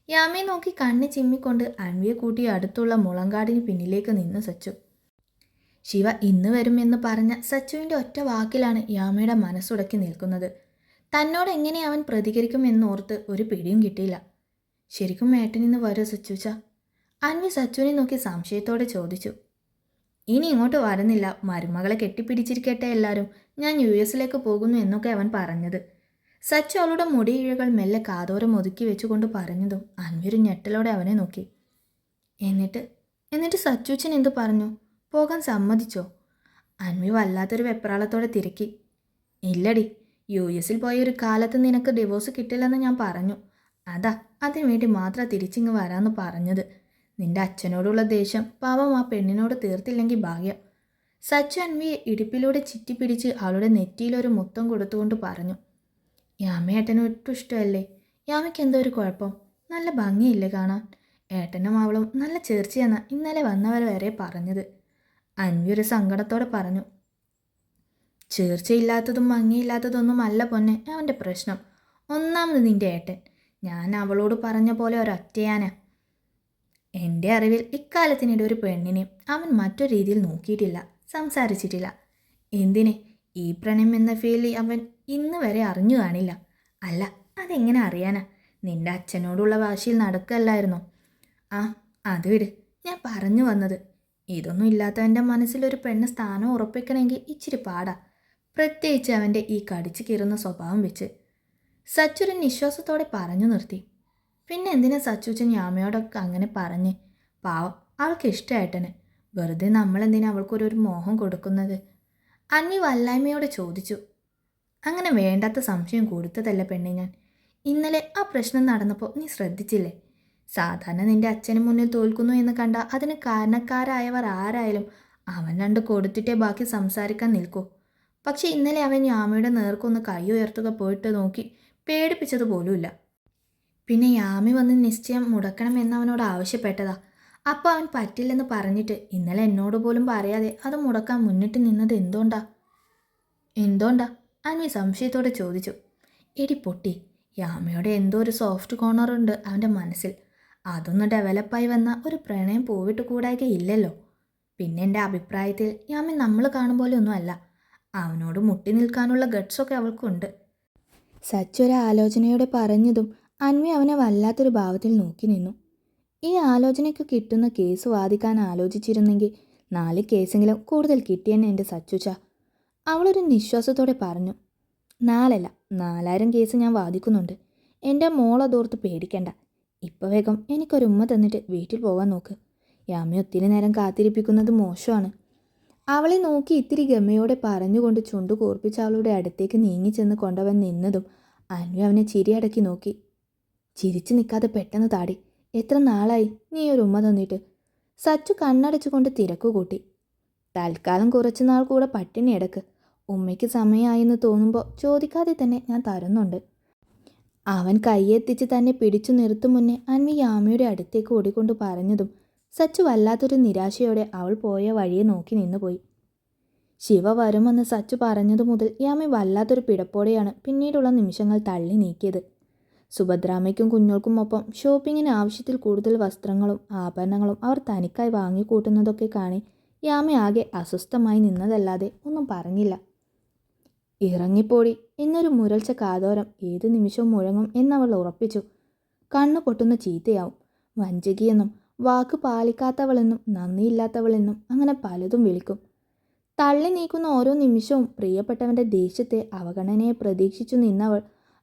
യാമിയെ നോക്കി കണ്ണ് ചിമ്മിക്കൊണ്ട് അൻവിയെ കൂട്ടി അടുത്തുള്ള മുളങ്കാടിന് പിന്നിലേക്ക് നിന്ന് സച്ചു. ശിവ ഇന്ന് വരുമെന്ന് പറഞ്ഞ സച്ചുവിൻ്റെ ഒറ്റ വാക്കിലാണ് യാമയുടെ മനസ്സുടക്കി നിൽക്കുന്നത്. തന്നോട് എങ്ങനെ അവൻ പ്രതികരിക്കുമെന്നോർത്ത് ഒരു പിടിയും കിട്ടിയില്ല. ശരിക്കും ഏട്ടനിന്ന് വരൂ സച്ചുച്ച? അൻവി സച്ചുവിനെ നോക്കി സംശയത്തോടെ ചോദിച്ചു. ഇനി ഇങ്ങോട്ട് വരുന്നില്ല, മരുമകളെ കെട്ടിപ്പിടിച്ചിരിക്കട്ടെ എല്ലാവരും, ഞാൻ US പോകുന്നു എന്നൊക്കെ അവൻ പറഞ്ഞത്. സച്ചു അവളുടെ മുടിയിഴകൾ മെല്ലെ കാതോരം ഒതുക്കി വെച്ചുകൊണ്ട് പറഞ്ഞതും അൻവി ഒരു ഞെട്ടലോടെ അവനെ നോക്കി. എന്നിട്ട് സച്ചുച്ചൻ എന്തു പറഞ്ഞു? പോകാൻ സമ്മതിച്ചോ? അൻവി വല്ലാത്തൊരു വെപ്രാളത്തോടെ തിരക്കി. ഇല്ലടി, US പോയ ഒരു കാലത്ത് നിനക്ക് ഡിവോഴ്സ് കിട്ടില്ലെന്ന് ഞാൻ പറഞ്ഞു. അതിനു വേണ്ടി മാത്രം തിരിച്ചിങ്ങ് വരാമെന്ന് പറഞ്ഞത്. നിന്റെ അച്ഛനോടുള്ള ദേഷ്യം പാവം ആ പെണ്ണിനോട് തീർത്തില്ലെങ്കിൽ ഭാഗ്യം. സച്ചു അൻവിയെ ഇടുപ്പിലൂടെ ചിറ്റിപ്പിടിച്ച് അവളുടെ നെറ്റിയിലൊരു മുത്തം കൊടുത്തുകൊണ്ട് പറഞ്ഞു. യാമേട്ടനും ഒട്ടും ഇഷ്ടമല്ലേ? യാമയ്ക്ക് എന്തോ ഒരു കുഴപ്പം? നല്ല ഭംഗിയില്ലേ കാണാൻ? ഏട്ടനും അവളും നല്ല ചേർച്ചയെന്ന് ഇന്നലെ വന്നവർ വരെ പറഞ്ഞത്. അൻവി ഒരു സങ്കടത്തോടെ പറഞ്ഞു. ചേർച്ചയില്ലാത്തതും ഭംഗിയില്ലാത്തതൊന്നും അല്ല പൊന്നെ അവൻ്റെ പ്രശ്നം. ഒന്നാമത് നിന്റെ ഏട്ടൻ. ഞാൻ അവളോട് പറഞ്ഞ പോലെ ഒരൊറ്റയാനാ. എൻ്റെ അറിവിൽ ഇക്കാലത്തിനിടെ ഒരു പെണ്ണിനെയും അവൻ മറ്റൊരു രീതിയിൽ നോക്കിയിട്ടില്ല, സംസാരിച്ചിട്ടില്ല. എന്തിനെ ഈ പ്രണയം എന്ന ഫീൽ അവൻ ഇന്ന് വരെ അറിഞ്ഞു കാണില്ല. അല്ല, അതെങ്ങനെ അറിയാനാ? നിന്റെ അച്ഛനോടുള്ള വാശിയിൽ നടക്കല്ലായിരുന്നോ? അത് വിട്. ഞാൻ പറഞ്ഞു വന്നത്, ഇതൊന്നും ഇല്ലാത്തവൻ്റെ മനസ്സിലൊരു പെണ്ണ് സ്ഥാനം ഉറപ്പിക്കണമെങ്കിൽ ഇച്ചിരി പാടാ, പ്രത്യേകിച്ച് അവൻ്റെ ഈ കടിച്ചു കീറുന്ന സ്വഭാവം വെച്ച്. സച്ചുരൻ നിശ്വാസത്തോടെ പറഞ്ഞു നിർത്തി. പിന്നെ എന്തിനാ സച്ചുച്ചൻ യാമയോടൊക്കെ അങ്ങനെ പറഞ്ഞ്? പാവം, അവൾക്ക് ഇഷ്ടമായിട്ടന്. വെറുതെ നമ്മളെന്തിനാ അവൾക്കൊരു മോഹം കൊടുക്കുന്നത്? അന്വി വല്ലായ്മയോടെ ചോദിച്ചു. അങ്ങനെ വേണ്ടാത്ത സംശയം കൊടുത്തതല്ല പെണ്ണെ ഞാൻ. ഇന്നലെ ആ പ്രശ്നം നടന്നപ്പോൾ നീ ശ്രദ്ധിച്ചില്ലേ? സാധാരണ നിന്റെ അച്ഛന് മുന്നിൽ തോൽക്കുന്നു എന്ന് കണ്ട അതിന് കാരണക്കാരായവർ ആരായാലും അവൻ രണ്ട് കൊടുത്തിട്ടേ ബാക്കി സംസാരിക്കാൻ നിൽക്കൂ. പക്ഷെ ഇന്നലെ അവൻ യാമയുടെ നേർക്കൊന്ന് കൈ ഉയർത്തുക പോയിട്ട് നോക്കി പേടിപ്പിച്ചതുപോലുമില്ല. പിന്നെ യാമി വന്ന് നിശ്ചയം മുടക്കണമെന്ന് അവനോട് ആവശ്യപ്പെട്ടതാ. അപ്പോൾ അവൻ പറ്റില്ലെന്ന് പറഞ്ഞിട്ട് ഇന്നലെ എന്നോട് പോലും പറയാതെ അത് മുടക്കാൻ മുന്നിട്ട് നിന്നത് എന്തുകൊണ്ടാ? അൻവി സംശയത്തോടെ ചോദിച്ചു. എടി പൊട്ടി, യാമയുടെ എന്തോ ഒരു സോഫ്റ്റ് കോർണർ ഉണ്ട് അവൻ്റെ മനസ്സിൽ. അതൊന്ന് ഡെവലപ്പായി വന്ന ഒരു പ്രണയം പോയിട്ട് കൂടായികയില്ലല്ലോ. പിന്നെ എൻ്റെ അഭിപ്രായത്തിൽ യാമി നമ്മൾ കാണും പോലെ ഒന്നും അല്ല. അവനോട് മുട്ടി നിൽക്കാനുള്ള ഗട്ട്സൊക്കെ അവൾക്കുണ്ട്. സച്ചു ഒരു ആലോചനയോടെ പറഞ്ഞതും അൻവി അവനെ വല്ലാത്തൊരു ഭാവത്തിൽ നോക്കി നിന്നു. ഈ ആലോചനയ്ക്ക് കിട്ടുന്ന കേസ് വാദിക്കാൻ ആലോചിച്ചിരുന്നെങ്കിൽ 4 കേസെങ്കിലും കൂടുതൽ കിട്ടിയെന്ന് എൻ്റെ സച്ചുച്ച. അവളൊരു നിശ്വാസത്തോടെ പറഞ്ഞു. 4 അല്ല, 4000 കേസ് ഞാൻ വാദിക്കുന്നുണ്ട്. എൻ്റെ മോളതോർത്ത് പേടിക്കണ്ട. ഇപ്പോൾ വേഗം എനിക്കൊരു ഉമ്മ തന്നിട്ട് വീട്ടിൽ പോകാൻ നോക്ക്. യാമി ഒത്തിരി നേരം കാത്തിരിപ്പിക്കുന്നത് മോശമാണ്. അവളെ നോക്കി ഇത്തിരി ഗമയോടെ പറഞ്ഞുകൊണ്ട് ചുണ്ടു കൂർപ്പിച്ച് അവളുടെ അടുത്തേക്ക് നീങ്ങിച്ചെന്ന് കൊണ്ടവൻ നിന്നതും അൻവി അവനെ ചിരിയടക്കി നോക്കി. ചിരിച്ചു നിൽക്കാതെ പെട്ടെന്ന് താടി. എത്ര നാളായി നീ ഒരു ഉമ്മ തന്നിട്ട്? സച്ചു കണ്ണടച്ചുകൊണ്ട് തിരക്കു കൂട്ടി. തൽക്കാലം കുറച്ചു നാൾ കൂടെ പട്ടിണി എടുക്ക്. ഉമ്മയ്ക്ക് സമയമായെന്ന് തോന്നുമ്പോൾ ചോദിക്കാതെ തന്നെ ഞാൻ തരുന്നുണ്ട്. അവൻ കൈയെത്തിച്ച് തന്നെ പിടിച്ചു നിർത്തും മുന്നേ അൻവി യാമയുടെ അടുത്തേക്ക് ഓടിക്കൊണ്ട് പറഞ്ഞതും സച്ചു വല്ലാത്തൊരു നിരാശയോടെ അവൾ പോയ വഴിയെ നോക്കി നിന്നുപോയി. ശിവ വരുമെന്ന് സച്ചു പറഞ്ഞതു മുതൽ യാമി വല്ലാത്തൊരു പിടപ്പോടെയാണ് പിന്നീടുള്ള നിമിഷങ്ങൾ തള്ളി നീക്കിയത്. സുഭദ്രാമ്മയ്ക്കും കുഞ്ഞോൾക്കുമൊപ്പം ഷോപ്പിങ്ങിന് ആവശ്യത്തിൽ കൂടുതൽ വസ്ത്രങ്ങളും ആഭരണങ്ങളും അവർ തനിക്കായി വാങ്ങിക്കൂട്ടുന്നതൊക്കെ കാണി യാമി ആകെ അസ്വസ്ഥമായി നിന്നതല്ലാതെ ഒന്നും പറഞ്ഞില്ല. ഇറങ്ങിപ്പോടി എന്നൊരു മുരൾച്ച കാതോരം ഏതു നിമിഷവും മുഴങ്ങും എന്നവൾ ഉറപ്പിച്ചു. കണ്ണു പൊട്ടുന്ന ചീത്തയാവും, വഞ്ചകിയെന്നും വാക്ക് പാലിക്കാത്തവളെന്നും നന്ദിയില്ലാത്തവളെന്നും അങ്ങനെ പലതും വിളിക്കും. തള്ളി നീക്കുന്ന ഓരോ നിമിഷവും പ്രിയപ്പെട്ടവൻ്റെ ദേഷ്യത്തെ അവഗണനയെ പ്രതീക്ഷിച്ചു നിന്നവൾ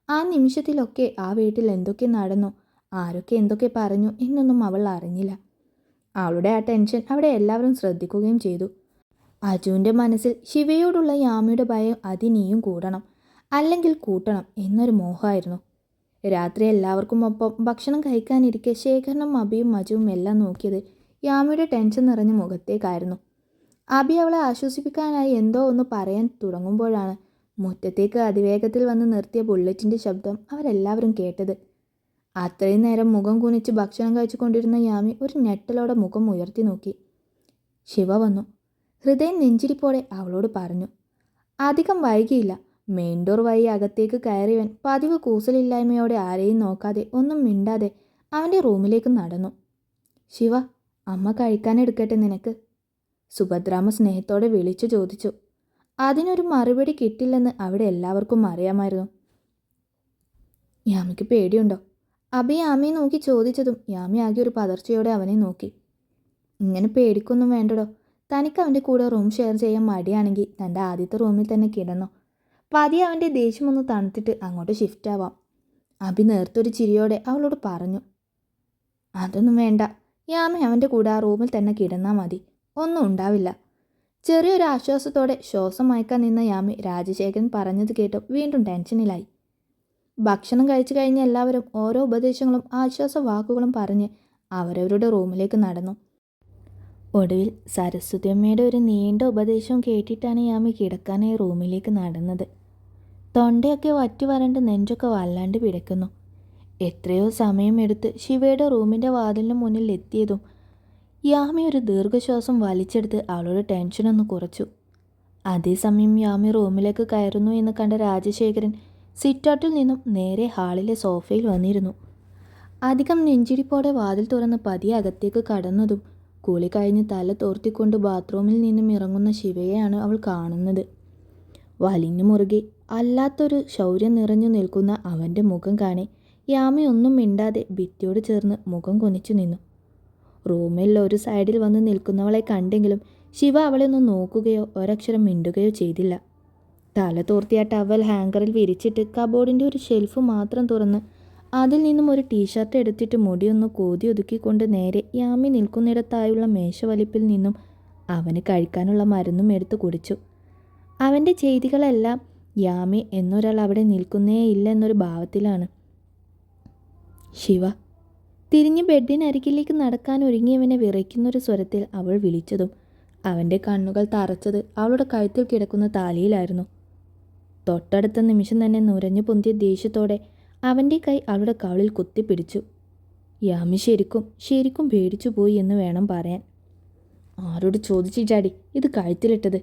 ആ നിമിഷത്തിലൊക്കെ ആ വീട്ടിൽ എന്തൊക്കെ നടന്നു, ആരൊക്കെ എന്തൊക്കെ പറഞ്ഞു എന്നൊന്നും അവൾ അറിഞ്ഞില്ല. അവളുടെ ആ ടെൻഷൻ അവിടെ എല്ലാവരും ശ്രദ്ധിക്കുകയും ചെയ്തു. അജുവിൻ്റെ മനസ്സിൽ ശിവയോടുള്ള യാമിയുടെ ഭയം അതിനിയും കൂടണം, അല്ലെങ്കിൽ കൂട്ടണം എന്നൊരു മോഹമായിരുന്നു. രാത്രി എല്ലാവർക്കും ഒപ്പം ഭക്ഷണം കഴിക്കാനിരിക്കെ ശേഖരനും അബിയും മജുവും എല്ലാം നോക്കിയത് യാമിയുടെ ടെൻഷൻ നിറഞ്ഞ മുഖത്തേക്കായിരുന്നു. അബി അവളെ ആശ്വസിപ്പിക്കാനായി എന്തോ ഒന്ന് പറയാൻ തുടങ്ങുമ്പോഴാണ് മുറ്റത്തേക്ക് അതിവേഗത്തിൽ വന്ന് നിർത്തിയ ബുള്ളറ്റിൻ്റെ ശബ്ദം അവരെല്ലാവരും കേട്ടത്. അത്രയും നേരം മുഖം കുനിച്ച് ഭക്ഷണം കഴിച്ചു കൊണ്ടിരുന്ന യാമി ഒരു ഞെട്ടലോടെ മുഖം ഉയർത്തി നോക്കി. ശിവ വന്നു. ഹൃദയം നെഞ്ചിരിപ്പോടെ അവളോട് പറഞ്ഞു. അധികം വൈകിയില്ല. മെയിൻ ഡോർ വഴി അകത്തേക്ക് കയറിയവൻ പതിവ് കൂസലില്ലായ്മയോടെ ആരെയും നോക്കാതെ ഒന്നും മിണ്ടാതെ അവൻ്റെ റൂമിലേക്ക് നടന്നു. ശിവ, അമ്മ കഴിക്കാനെടുക്കട്ടെ നിനക്ക്? സുഭദ്രാമ്മ സ്നേഹത്തോടെ വിളിച്ചു ചോദിച്ചു. അതിനൊരു മറുപടി കിട്ടില്ലെന്ന് അവിടെ എല്ലാവർക്കും അറിയാമായിരുന്നു. യാമിക്ക് പേടിയുണ്ടോ? അബി യാമിയെ നോക്കി ചോദിച്ചതും യാമി ആകെ ഒരു പതർച്ചയോടെ അവനെ നോക്കി. ഇങ്ങനെ പേടിക്കൊന്നും വേണ്ടടോ. തനിക്ക് അവൻ്റെ കൂടെ റൂം ഷെയർ ചെയ്യാൻ മടിയാണെങ്കിൽ തൻ്റെ ആദ്യത്തെ റൂമിൽ തന്നെ കിടന്നോ. പതിയെ അവൻ്റെ ദേഷ്യമൊന്ന് തണുത്തിട്ട് അങ്ങോട്ട് ഷിഫ്റ്റ് ആവാം. അബി നേർത്തൊരു ചിരിയോടെ അവളോട് പറഞ്ഞു. അതൊന്നും വേണ്ട. യാമി അവൻ്റെ കൂടെ ആ റൂമിൽ തന്നെ കിടന്നാൽ മതി. ഒന്നും ഉണ്ടാവില്ല. ചെറിയൊരു ആശ്വാസത്തോടെ ശ്വാസം മയക്കാൻ നിന്ന യാമി രാജശേഖരൻ പറഞ്ഞത് കേട്ട് വീണ്ടും ടെൻഷനിലായി. ഭക്ഷണം കഴിച്ചു കഴിഞ്ഞ എല്ലാവരും ഓരോ ഉപദേശങ്ങളും ആശ്വാസ വാക്കുകളും പറഞ്ഞ് അവരവരുടെ റൂമിലേക്ക് നടന്നു. ഒടുവിൽ സരസ്വതി അമ്മയുടെ ഒരു നീണ്ട ഉപദേശവും കേട്ടിട്ടാണ് യാമി കിടക്കാനായി റൂമിലേക്ക് നടന്നത്. തൊണ്ടയൊക്കെ വറ്റി വരണ്ട് നെഞ്ചൊക്കെ വല്ലാണ്ട് പിടയ്ക്കുന്നു. എത്രയോ സമയമെടുത്ത് ശിവയുടെ റൂമിൻ്റെ വാതിലിന് മുന്നിൽ എത്തിയതും യാമി ഒരു ദീർഘശ്വാസം വലിച്ചെടുത്ത് അവളുടെ ടെൻഷനൊന്ന് കുറച്ചു. അതേസമയം യാമി റൂമിലേക്ക് കയറുന്നു എന്ന് കണ്ട രാജശേഖരൻ സിറ്റൗട്ടിൽ നിന്നും നേരെ ഹാളിലെ സോഫയിൽ വന്നിരുന്നു. അധികം നെഞ്ചിടിപ്പോടെ വാതിൽ തുറന്ന് പതിയെ അകത്തേക്ക് കടന്നതും കുളി കഴിഞ്ഞ് തല തോർത്തിക്കൊണ്ട് ബാത്റൂമിൽ നിന്നും ഇറങ്ങുന്ന ശിവയെയാണ് അവൾ കാണുന്നത്. വലിഞ്ഞു മുറുകെ അല്ലാത്തൊരു ശൗര്യം നിറഞ്ഞു നിൽക്കുന്ന അവൻ്റെ മുഖം കാണെ യാമി ഒന്നും മിണ്ടാതെ ഭിത്തിയോട് ചേർന്ന് മുഖം കുനിച്ചു നിന്നു. റൂമിൽ ഒരു സൈഡിൽ വന്ന് നിൽക്കുന്നവളെ കണ്ടെങ്കിലും ശിവ അവളെ ഒന്ന് നോക്കുകയോ ഒരക്ഷരം മിണ്ടുകയോ ചെയ്തില്ല. തല തോർത്തിയ ടവൽ ഹാങ്കറിൽ വിരിച്ചിട്ട് കബോർഡിൻ്റെ ഒരു ഷെൽഫ് മാത്രം തുറന്ന് അതിൽ നിന്നും ഒരു ടീഷർട്ട് എടുത്തിട്ട് മുടിയൊന്ന് കോതി ഒതുക്കിക്കൊണ്ട് നേരെ യാമി നിൽക്കുന്നിടത്തായുള്ള മേശവലിപ്പിൽ നിന്നും അവന് കഴിക്കാനുള്ള മരുന്നും എടുത്ത് കുടിച്ചു. അവൻ്റെ ചെയ്തികളെല്ലാം യാമി എന്നൊരാൾ അവിടെ നിൽക്കുന്നേ ഇല്ല എന്നൊരു ഭാവത്തിലാണ്. ശിവ. തിരിഞ്ഞ് ബെഡിനരികിലേക്ക് നടക്കാൻ ഒരുങ്ങിയവനെ വിറയ്ക്കുന്നൊരു സ്വരത്തിൽ അവൾ വിളിച്ചതും അവൻ്റെ കണ്ണുകൾ തറച്ചത് അവളുടെ കഴുത്തിൽ കിടക്കുന്ന താലിയിലായിരുന്നു. തൊട്ടടുത്ത നിമിഷം തന്നെ നുരഞ്ഞു പൊന്തിയ ദേഷ്യത്തോടെ അവൻ്റെ കൈ അവളുടെ കവിളിൽ കുത്തിപ്പിടിച്ചു. യാമി ശരിക്കും പേടിച്ചു പോയി എന്ന് വേണം പറയാൻ. ആരോട് ചോദിച്ചിട്ടാടി ഇത് കഴുത്തിലിട്ടത്?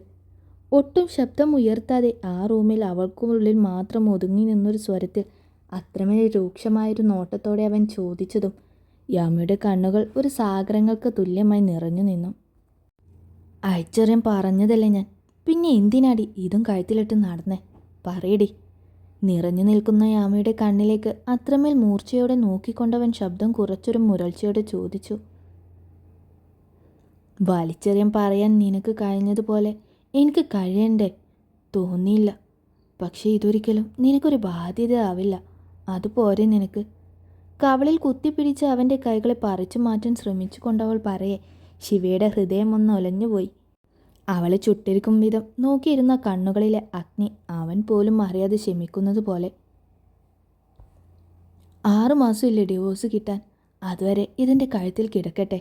ഒട്ടും ശബ്ദം ഉയർത്താതെ ആ റൂമിൽ അവൾക്കുള്ളിൽ മാത്രം ഒതുങ്ങി നിന്നൊരു സ്വരത്തിൽ അത്രമേൽ രൂക്ഷമായൊരു നോട്ടത്തോടെ അവൻ ചോദിച്ചതും യാമിയുടെ കണ്ണുകൾ ഒരു സാഗരങ്ങൾക്ക് തുല്യമായി നിറഞ്ഞു നിന്നു. അയച്ചറിയാൻ പറഞ്ഞതല്ലേ ഞാൻ, പിന്നെ എന്തിനാടി ഇതും കഴുത്തിലിട്ട് നടന്നേ? പറയടി. നിറഞ്ഞു നിൽക്കുന്ന യാമിയുടെ കണ്ണിലേക്ക് അത്രമേൽ മൂർച്ചയോടെ നോക്കിക്കൊണ്ടവൻ ശബ്ദം കുറച്ചൊരു മുരൾച്ചയോടെ ചോദിച്ചു. വലിച്ചെറിയാൻ പറയാൻ നിനക്ക് കഴിഞ്ഞതുപോലെ എനിക്ക് കഴിയണ്ടേ? തോന്നിയില്ല. പക്ഷേ ഇതൊരിക്കലും നിനക്കൊരു ബാധ്യത ആവില്ല. അതുപോരെ നിനക്ക്? കവളിൽ കുത്തിപ്പിടിച്ച് അവൻ്റെ കൈകളെ പറിച്ചു മാറ്റാൻ ശ്രമിച്ചു കൊണ്ടവൾ പറയെ ശിവയുടെ ഹൃദയം ഒന്ന് ഒലഞ്ഞുപോയി. അവളെ ചുട്ടിരിക്കും വിധം നോക്കിയിരുന്ന കണ്ണുകളിലെ അഗ്നി അവൻ പോലും അറിയാതെ ശമിക്കുന്നത് പോലെ. 6 മാസമില്ലേ ഡിവോഴ്സ് കിട്ടാൻ? അതുവരെ ഇതിൻ്റെ കഴുത്തിൽ കിടക്കട്ടെ.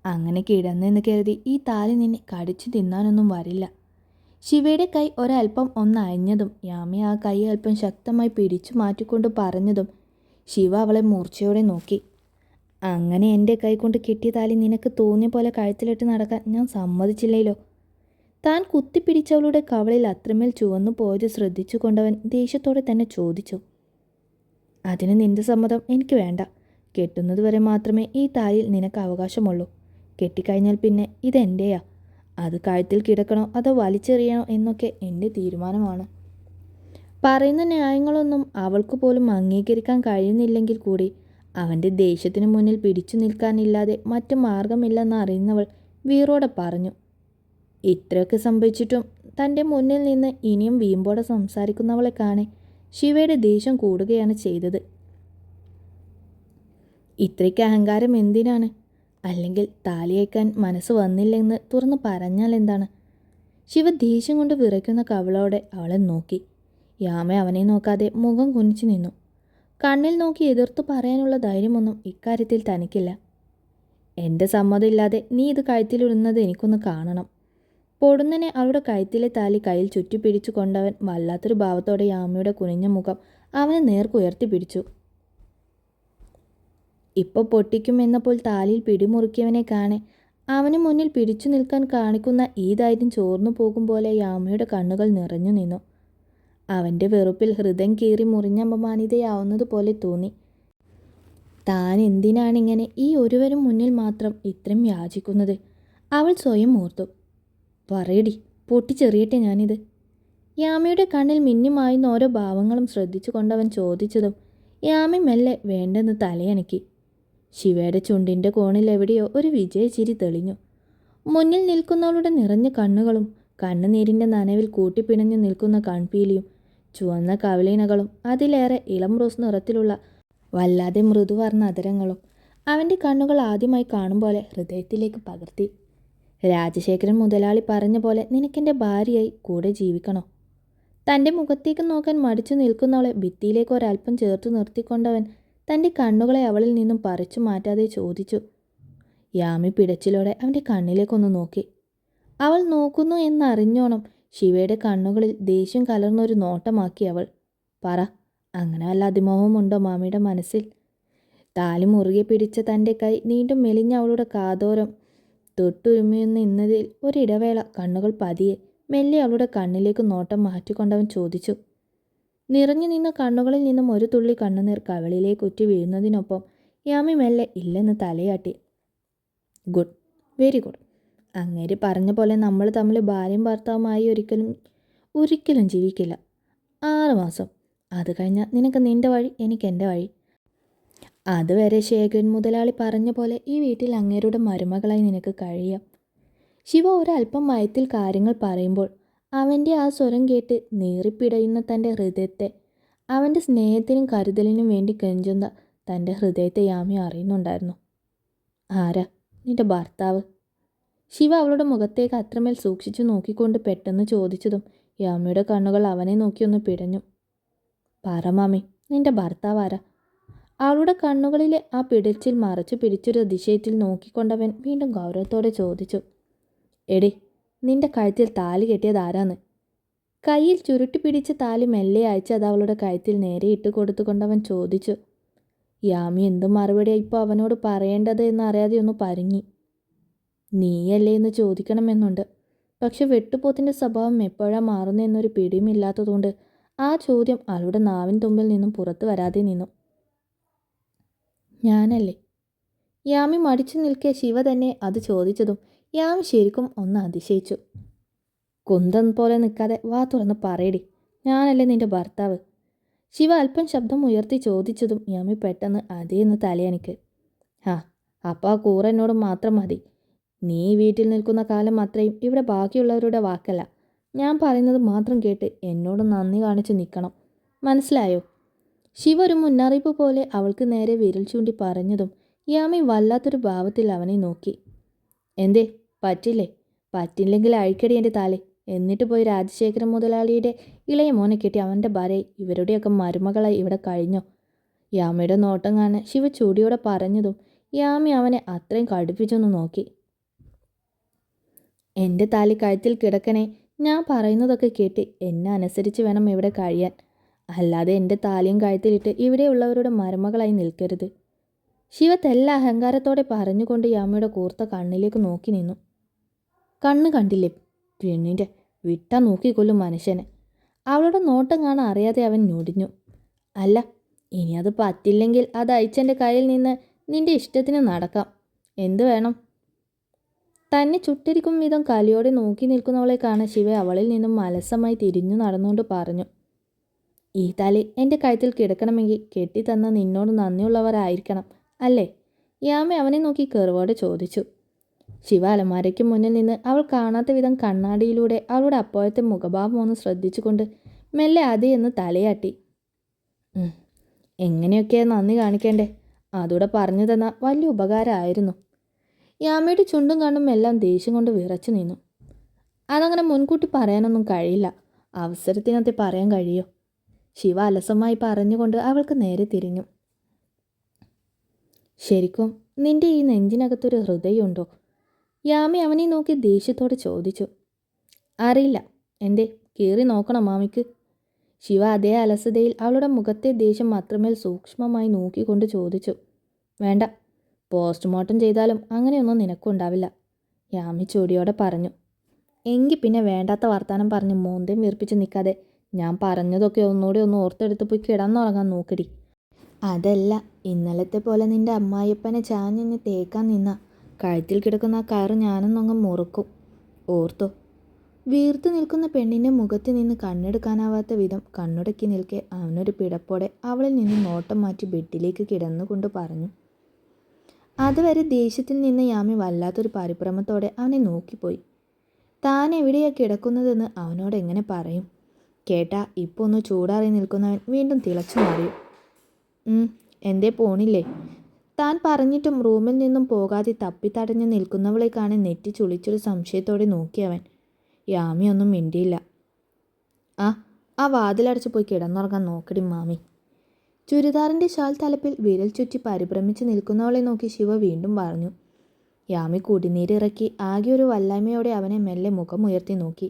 അങ്ങനെ കിടന്നെന്ന് കരുതി ഈ താലി നിന്നെ കടിച്ചു തിന്നാനൊന്നും വരില്ല. ശിവയുടെ കൈ ഒരൽപ്പം ഒന്ന് അയഞ്ഞതും യാമി ആ കൈ അല്പം ശക്തമായി പിടിച്ചു മാറ്റിക്കൊണ്ട് പറഞ്ഞതും ശിവ അവളെ മൂർച്ചയോടെ നോക്കി. അങ്ങനെ എൻ്റെ കൈ കൊണ്ട് കിട്ടിയ താലി നിനക്ക് തോന്നിയ പോലെ കഴുത്തിലിട്ട് നടക്കാൻ ഞാൻ സമ്മതിച്ചില്ലല്ലോ. താൻ കുത്തിപ്പിടിച്ചവളുടെ കവളിൽ അത്രമേൽ ചുവന്നു പോയത് ശ്രദ്ധിച്ചു കൊണ്ടവൻ ദേഷ്യത്തോടെ തന്നെ ചോദിച്ചു. അതിന് നിന്റെ സമ്മതം എനിക്ക് വേണ്ട. കെട്ടുന്നത് വരെ മാത്രമേ ഈ താലിയിൽ നിനക്ക് അവകാശമുള്ളൂ. കെട്ടിക്കഴിഞ്ഞാൽ പിന്നെ ഇതെൻ്റെയാ. അത് കഴുത്തിൽ കിടക്കണോ അതോ വലിച്ചെറിയണോ എന്നൊക്കെ എൻ്റെ തീരുമാനമാണ്. പറയുന്ന ന്യായങ്ങളൊന്നും അവൾക്ക് പോലും അംഗീകരിക്കാൻ കഴിയുന്നില്ലെങ്കിൽ കൂടി അവൻ്റെ ദേഷ്യത്തിന് മുന്നിൽ പിടിച്ചു നിൽക്കാനില്ലാതെ മറ്റു മാർഗമില്ലെന്ന് അറിയുന്നവൾ വീറോടെ പറഞ്ഞു. ഇത്രയൊക്കെ സംഭവിച്ചിട്ടും തൻ്റെ മുന്നിൽ നിന്ന് ഇനിയും വീമ്പോടെ സംസാരിക്കുന്നവളെ കാണെ ശിവയുടെ ദേഷ്യം കൂടുകയാണ് ചെയ്തത്. ഇത്രയ്ക്ക് അഹങ്കാരം എന്തിനാണ്? അല്ലെങ്കിൽ താലിയേക്കാൻ മനസ്സ് വന്നില്ലെന്ന് തുറന്ന് പറഞ്ഞാൽ എന്താണ്? ശിവ ദേഷ്യം കൊണ്ട് വിറയ്ക്കുന്ന കവളോടെ അവളെ നോക്കി. യാമ അവനെ നോക്കാതെ മുഖം കുനിച്ചു നിന്നു. കണ്ണിൽ നോക്കി എതിർത്തു പറയാനുള്ള ധൈര്യമൊന്നും ഇക്കാര്യത്തിൽ തനിക്കില്ല. എൻ്റെ സമ്മതമില്ലാതെ നീ ഇത് കഴുത്തിലിടുന്നത് എനിക്കൊന്ന് കാണണം. പൊടുന്നനെ അവളുടെ കഴുത്തിലെ താലി കയ്യിൽ ചുറ്റിപ്പിടിച്ചു കൊണ്ടവൻ വല്ലാത്തൊരു ഭാവത്തോടെ യാമയുടെ കുനിഞ്ഞ മുഖം അവനെ നേർക്കുയർത്തി പിടിച്ചു. ഇപ്പോൾ പൊട്ടിക്കും എന്നപ്പോൾ താലിയിൽ പിടിമുറുക്കിയവനെ കാണെ അവന് മുന്നിൽ പിടിച്ചു നിൽക്കാൻ കാണിക്കുന്ന ഈ ധൈര്യം ചോർന്നു പോകും പോലെ യാമിയുടെ കണ്ണുകൾ നിറഞ്ഞു നിന്നു. അവൻ്റെ വെറുപ്പിൽ ഹൃദയം കീറി മുറിഞ്ഞ അപമാനിതയാവുന്നതുപോലെ തോന്നി. താൻ എന്തിനാണിങ്ങനെ ഈ ഒരുവരും മുന്നിൽ മാത്രം ഇത്രയും യാചിക്കുന്നത്? അവൾ സ്വയം ഓർത്തു. പറയടി, പൊട്ടിച്ചെറിയട്ടെ ഞാനിത്. യാമിയുടെ കണ്ണിൽ മിന്നിമായുന്ന ഓരോ ഭാവങ്ങളും ശ്രദ്ധിച്ചു കൊണ്ടവൻ ചോദിച്ചതും യാമി മെല്ലെ വേണ്ടെന്ന് തലയനക്കി. ശിവയുടെ ചുണ്ടിൻ്റെ കോണിൽ എവിടെയോ ഒരു വിജയചിരി തെളിഞ്ഞു. മുന്നിൽ നിൽക്കുന്നവളുടെ നിറഞ്ഞ കണ്ണുകളും കണ്ണുനീരിൻ്റെ നനവിൽ കൂട്ടിപ്പിണഞ്ഞു നിൽക്കുന്ന കൺപീലിയും ചുവന്ന കവിളിനകളും അതിലേറെ ഇളം റോസ് നിറത്തിലുള്ള വല്ലാതെ മൃദുവർണ്ണ അധരങ്ങളും അവൻ്റെ കണ്ണുകൾ ആദ്യമായി കാണും പോലെ ഹൃദയത്തിലേക്ക് പകർത്തി. രാജശേഖരൻ മുതലാളി പറഞ്ഞ പോലെ നിനക്കെൻ്റെ ഭാര്യയായി കൂടെ ജീവിക്കണോ? തൻ്റെ മുഖത്തേക്ക് നോക്കാൻ മടിച്ചു നിൽക്കുന്നവളെ ഭിത്തിയിലേക്ക് ഒരൽപ്പം ചേർത്തു നിർത്തിക്കൊണ്ടവൻ തൻ്റെ കണ്ണുകളെ അവളിൽ നിന്നും പറിച്ചു മാറ്റാതെ ചോദിച്ചു. യാമി പിടച്ചിലോടെ അവൻ്റെ കണ്ണിലേക്കൊന്ന് നോക്കി. അവൾ നോക്കുന്നു എന്നറിഞ്ഞോണം ശിവയുടെ കണ്ണുകളിൽ ദേഷ്യം കലർന്നൊരു നോട്ടമാക്കി അവൾ. പറ, അങ്ങനെ വല്ല അതിമോഹമുണ്ടോ മാമിയുടെ മനസ്സിൽ? താലി മുറുകെ പിടിച്ച തൻ്റെ കൈ നീണ്ടും മെലിഞ്ഞ അവളുടെ കാതോരം തൊട്ടുരുമിയെന്ന് ഇന്നതിൽ ഒരിടവേള കണ്ണുകൾ പതിയെ മെല്ലെ അവളുടെ കണ്ണിലേക്ക് നോട്ടം മാറ്റിക്കൊണ്ടവൻ ചോദിച്ചു. നിറഞ്ഞു നിന്ന കണ്ണുകളിൽ നിന്നും ഒരു തുള്ളി കണ്ണുനീർ കവളിലേക്ക് ഉറ്റി വീഴുന്നതിനൊപ്പം യാമി മെല്ലെ ഇല്ലെന്ന് തലയാട്ടി. Good, very good. അങ്ങേര് പറഞ്ഞ പോലെ നമ്മൾ തമ്മിൽ ഭാര്യയും ഭർത്താവുമായി ഒരിക്കലും ജീവിക്കില്ല. 6 മാസം. അത് കഴിഞ്ഞാൽ നിനക്ക് നിൻ്റെ വഴി, എനിക്ക് എൻ്റെ വഴി. അതുവരെ ശേഖരൻ മുതലാളി പറഞ്ഞ പോലെ ഈ വീട്ടിൽ അങ്ങേരുടെ മരുമകളായി നിനക്ക് കഴിയാം. ശിവ ഒരല്പം മയത്തിൽ കാര്യങ്ങൾ പറയുമ്പോൾ അവൻ്റെ ആ സ്വരം കേട്ട് നീറിപ്പിടയുന്ന തൻ്റെ ഹൃദയത്തെ, അവൻ്റെ സ്നേഹത്തിനും കരുതലിനും വേണ്ടി കെഞ്ചുന്ന തൻ്റെ ഹൃദയത്തെ യാമി അറിയുന്നുണ്ടായിരുന്നു. ആരാ നിന്റെ ഭർത്താവ്? ശിവ അവളുടെ മുഖത്തേക്ക് അത്രമേൽ സൂക്ഷിച്ചു നോക്കിക്കൊണ്ട് പെട്ടെന്ന് ചോദിച്ചതും യാമിയുടെ കണ്ണുകൾ അവനെ നോക്കിയൊന്ന് പിടഞ്ഞു. പറ മാമി, നിന്റെ ഭർത്താവ് ആരാ? അവളുടെ കണ്ണുകളിലെ ആ പിടിച്ചിൽ മറച്ചു പിടിച്ചൊരു അതിശയത്തിൽ നോക്കിക്കൊണ്ടവൻ വീണ്ടും ഗൗരവത്തോടെ ചോദിച്ചു. എടി, നിന്റെ കഴുത്തിൽ താലി കെട്ടിയത് ആരാന്ന്? കയ്യിൽ ചുരുട്ടി പിടിച്ച താലി മെല്ലെ അയച്ച് അത് അവളുടെ കഴുത്തിൽ നേരെ ഇട്ട് കൊടുത്തുകൊണ്ടവൻ ചോദിച്ചു. യാമി എന്ത് മറുപടിയാണ് ഇപ്പോൾ അവനോട് പറയേണ്ടത് എന്നറിയാതെ ഒന്ന് പരുങ്ങി. നീയല്ലേ എന്ന് ചോദിക്കണമെന്നുണ്ട്. പക്ഷെ വെട്ടുപോത്തിൻ്റെ സ്വഭാവം എപ്പോഴാണ് മാറുന്നതെന്നൊരു പിടിയുമില്ലാത്തതുകൊണ്ട് ആ ചോദ്യം അവളുടെ നാവിൻ തുമ്പിൽ നിന്നും പുറത്തു വരാതെ നിന്നു. ഞാനല്ലേ? യാമി മടിച്ചു നിൽക്കെ ശിവ തന്നെ അത് ചോദിച്ചതും യാമി ശരിക്കും ഒന്ന് അതിശയിച്ചു. കുന്തം പോലെ നിൽക്കാതെ വാ തുറന്ന് പറയടി, ഞാനല്ലേ നിന്റെ ഭർത്താവ്? ശിവ അല്പം ശബ്ദം ഉയർത്തി ചോദിച്ചതും യാമി പെട്ടെന്ന് അതേന്ന് തലയണിക്ക്. അപ്പോൾ ആ കൂറ് എന്നോട് മാത്രം മതി. നീ വീട്ടിൽ നിൽക്കുന്ന കാലം അത്രയും ഇവിടെ ബാക്കിയുള്ളവരുടെ വാക്കല്ല. ഞാൻ പറയുന്നത് മാത്രം കേട്ട് എന്നോട് നന്ദി കാണിച്ച് നിൽക്കണം. മനസ്സിലായോ? ശിവ ഒരു മുന്നറിയിപ്പ് പോലെ അവൾക്ക് നേരെ വിരൽ ചൂണ്ടി പറഞ്ഞതും യാമി വല്ലാത്തൊരു ഭാവത്തിൽ അവനെ നോക്കി. എന്തേ, പറ്റില്ലേ? പറ്റില്ലെങ്കിൽ അഴിക്കടി എൻ്റെ താലി. എന്നിട്ട് പോയി രാജശേഖരൻ മുതലാളിയുടെ ഇളയ മോനെ കെട്ടി അവൻ്റെ ഭാര്യയായി ഇവരുടെയൊക്കെ മരുമകളായി ഇവിടെ കഴിഞ്ഞോ? യാമിയുടെ നോട്ടം കാണാൻ ശിവ ചൂടിയോടെ പറഞ്ഞതും യാമി അവനെ അത്രയും കടുപ്പിച്ചൊന്ന് നോക്കി. എൻ്റെ താലി കഴുത്തിൽ കിടക്കണേ. ഞാൻ പറയുന്നതൊക്കെ കേട്ട് എന്നെ അനുസരിച്ച് വേണം ഇവിടെ കഴിയാൻ. അല്ലാതെ എൻ്റെ താലിയും കഴുത്തിലിട്ട് ഇവിടെയുള്ളവരുടെ മരുമകളായി നിൽക്കരുത്. ശിവ തെല്ല അഹങ്കാരത്തോടെ പറഞ്ഞുകൊണ്ട് യാമിയുടെ കൂർത്ത കണ്ണിലേക്ക് നോക്കി നിന്നു. കണ്ണ് കണ്ടില്ലേ പെണ്ണിൻ്റെ? വിട്ടാ നോക്കിക്കൊല്ലും മനുഷ്യനെ. അവളുടെ നോട്ടം കാണാൻ അറിയാതെ അവൻ ഞൊടിഞ്ഞു. അല്ല, ഇനി അത് പറ്റില്ലെങ്കിൽ അത് അയച്ചെൻ്റെ കയ്യിൽ നിന്ന് നിന്റെ ഇഷ്ടത്തിന് നടക്കാം. എന്തു വേണം? തന്നെ ചുട്ടിരിക്കും വിധം കലിയോടെ നോക്കി നിൽക്കുന്നവളെ കാണാൻ ശിവ അവളിൽ നിന്നും അലസമായി തിരിഞ്ഞു നടന്നുകൊണ്ട് പറഞ്ഞു. ഈ താലി എൻ്റെ കഴുത്തിൽ കിടക്കണമെങ്കിൽ കെട്ടിത്തന്ന നിന്നോട് നന്ദിയുള്ളവരായിരിക്കണം അല്ലേ? യാമി അവനെ നോക്കി കെറുവോടെ ചോദിച്ചു. ശിവ അലമാരയ്ക്ക് മുന്നിൽ നിന്ന് അവൾ കാണാത്ത വിധം കണ്ണാടിയിലൂടെ അവളുടെ അപ്പോഴത്തെ മുഖഭാവം ഒന്ന് ശ്രദ്ധിച്ചുകൊണ്ട് മെല്ലെ അതെ എന്ന് തലയാട്ടി. എങ്ങനെയൊക്കെയാണ് നന്ദി കാണിക്കേണ്ടേ? അതൂടെ പറഞ്ഞു തന്ന വലിയ ഉപകാരമായിരുന്നു. യാമയുടെ ചുണ്ടും കണ്ണും എല്ലാം ദേഷ്യം കൊണ്ട് വിറച്ചു നിന്നു. അതങ്ങനെ മുൻകൂട്ടി പറയാനൊന്നും കഴിയില്ല. അവസരത്തിനകത്ത് പറയാൻ കഴിയോ? ശിവ അലസമായി പറഞ്ഞുകൊണ്ട് അവൾക്ക് നേരെ തിരിഞ്ഞു. ശരിക്കും നിന്റെ ഈ നെഞ്ചിനകത്തൊരു ഹൃദയമുണ്ടോ? യാമി അവനെ നോക്കി ദേഷ്യത്തോടെ ചോദിച്ചു. അറിയില്ല. എന്തേ, കീറി നോക്കണം മാമിക്ക്? ശിവ അതേ അലസതയിൽ അവളുടെ മുഖത്തെ ദേഷ്യം അത്രമേൽ സൂക്ഷ്മമായി നോക്കിക്കൊണ്ട് ചോദിച്ചു. വേണ്ട, പോസ്റ്റ്മോർട്ടം ചെയ്താലും അങ്ങനെയൊന്നും നിനക്കുണ്ടാവില്ല. യാമി ചൂടിയോടെ പറഞ്ഞു. എങ്കിൽ പിന്നെ വേണ്ടാത്ത വർത്താനം പറഞ്ഞ് മോന്തയും വീർപ്പിച്ച് നിൽക്കാതെ ഞാൻ പറഞ്ഞതൊക്കെ ഒന്നുകൂടി ഒന്ന് ഓർത്തെടുത്ത് പോയി കിടന്നുറങ്ങാൻ നോക്കടി. അതല്ല, ഇന്നലത്തെ പോലെ നിന്റെ അമ്മായിയപ്പനെ ചാഞ്ഞ് തേക്കാൻ നിന്ന കഴുത്തിൽ കിടക്കുന്ന ആ കയറ് ഞാനൊന്നങ്ങ് മുറുക്കും. ഓർത്തോ. വീർത്തു നിൽക്കുന്ന പെണ്ണിൻ്റെ മുഖത്ത് നിന്ന് കണ്ണെടുക്കാനാവാത്ത വിധം കണ്ണുടക്കി നിൽക്കെ അവനൊരു പിടപ്പോടെ അവളിൽ നിന്ന് നോട്ടം മാറ്റി ബെഡിലേക്ക് കിടന്നുകൊണ്ട് പറഞ്ഞു. അതുവരെ ദേഷ്യത്തിൽ നിന്ന് യാമി വല്ലാത്തൊരു പരിഭ്രമത്തോടെ അവനെ നോക്കിപ്പോയി. താൻ എവിടെയാ കിടക്കുന്നതെന്ന് അവനോട് എങ്ങനെ പറയും? കേട്ടാ ഇപ്പോൾ ഒന്ന് ചൂടാറി നിൽക്കുന്നവൻ വീണ്ടും തിളച്ചു മാറിയും. എന്തേ പോണില്ലേ? താൻ പറഞ്ഞിട്ടും റൂമിൽ നിന്നും പോകാതെ തപ്പിത്തടഞ്ഞു നിൽക്കുന്നവളെ കാണാൻ നെറ്റി ചുളിച്ചൊരു സംശയത്തോടെ നോക്കിയവൻ. യാമി ഒന്നും മിണ്ടിയില്ല. ആ വാതിലടച്ച് പോയി കിടന്നുറങ്ങാൻ നോക്കടി മാമി. ചുരിദാറിൻ്റെ ഷാൾ തലപ്പിൽ വിരൽ ചുറ്റി പരിഭ്രമിച്ച് നിൽക്കുന്നവളെ നോക്കി ശിവ വീണ്ടും പറഞ്ഞു. യാമി കുടിനീരിറക്കി ആകെ ഒരു വല്ലായ്മയോടെ അവനെ മെല്ലെ മുഖമുയർത്തി നോക്കി.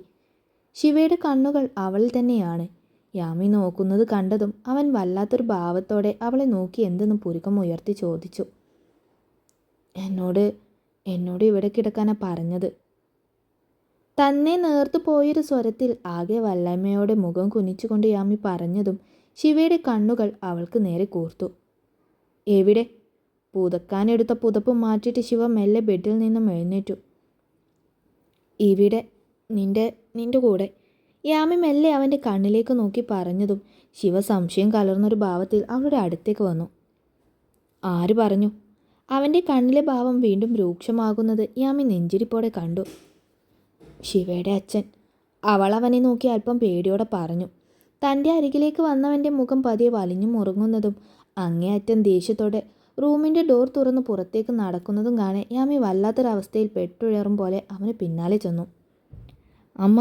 ശിവയുടെ കണ്ണുകൾ അവളിൽ തന്നെയാണ്. യാമി നോക്കുന്നത് കണ്ടതും അവൻ വല്ലാത്തൊരു ഭാവത്തോടെ അവളെ നോക്കി എന്തെന്ന് പുരുക്കം ഉയർത്തി ചോദിച്ചു. എന്നോട് ഇവിടെ കിടക്കാനാ പറഞ്ഞത്. തന്നെ നേർത്തു പോയൊരു സ്വരത്തിൽ ആകെ വല്ലായ്മയോടെ മുഖം കുനിച്ചുകൊണ്ട് യാമി പറഞ്ഞതും ശിവയുടെ കണ്ണുകൾ അവൾക്ക് നേരെ കൂർത്തു. എവിടെ? പുതക്കാനെടുത്ത പുതപ്പ് മാറ്റിയിട്ട് ശിവ മെല്ലെ ബെഡിൽ നിന്നും എഴുന്നേറ്റു. ഇവിടെ, നിന്റെ കൂടെ. യാമി മെല്ലെ അവൻ്റെ കണ്ണിലേക്ക് നോക്കി പറഞ്ഞതും ശിവ സംശയം കലർന്നൊരു ഭാവത്തിൽ അവളുടെ അടുത്തേക്ക് വന്നു. ആര് പറഞ്ഞു? അവൻ്റെ കണ്ണിലെ ഭാവം വീണ്ടും രൂക്ഷമാകുന്നത് യാമി നെഞ്ചിരിപ്പോടെ കണ്ടു. ശിവയുടെ അച്ഛൻ. അവൾ അവനെ നോക്കി അല്പം പേടിയോടെ പറഞ്ഞു. തൻ്റെ അരികിലേക്ക് വന്നവൻ്റെ മുഖം പതിയെ വലിഞ്ഞു മുറുങ്ങുന്നതും അങ്ങേയറ്റം ദേഷ്യത്തോടെ റൂമിൻ്റെ ഡോർ തുറന്ന് പുറത്തേക്ക് നടക്കുന്നതും കാണെ യാമി വല്ലാത്തൊരവസ്ഥയിൽ പെട്ടുഴറും പോലെ അവന് പിന്നാലെ ചെന്നു. അമ്മ!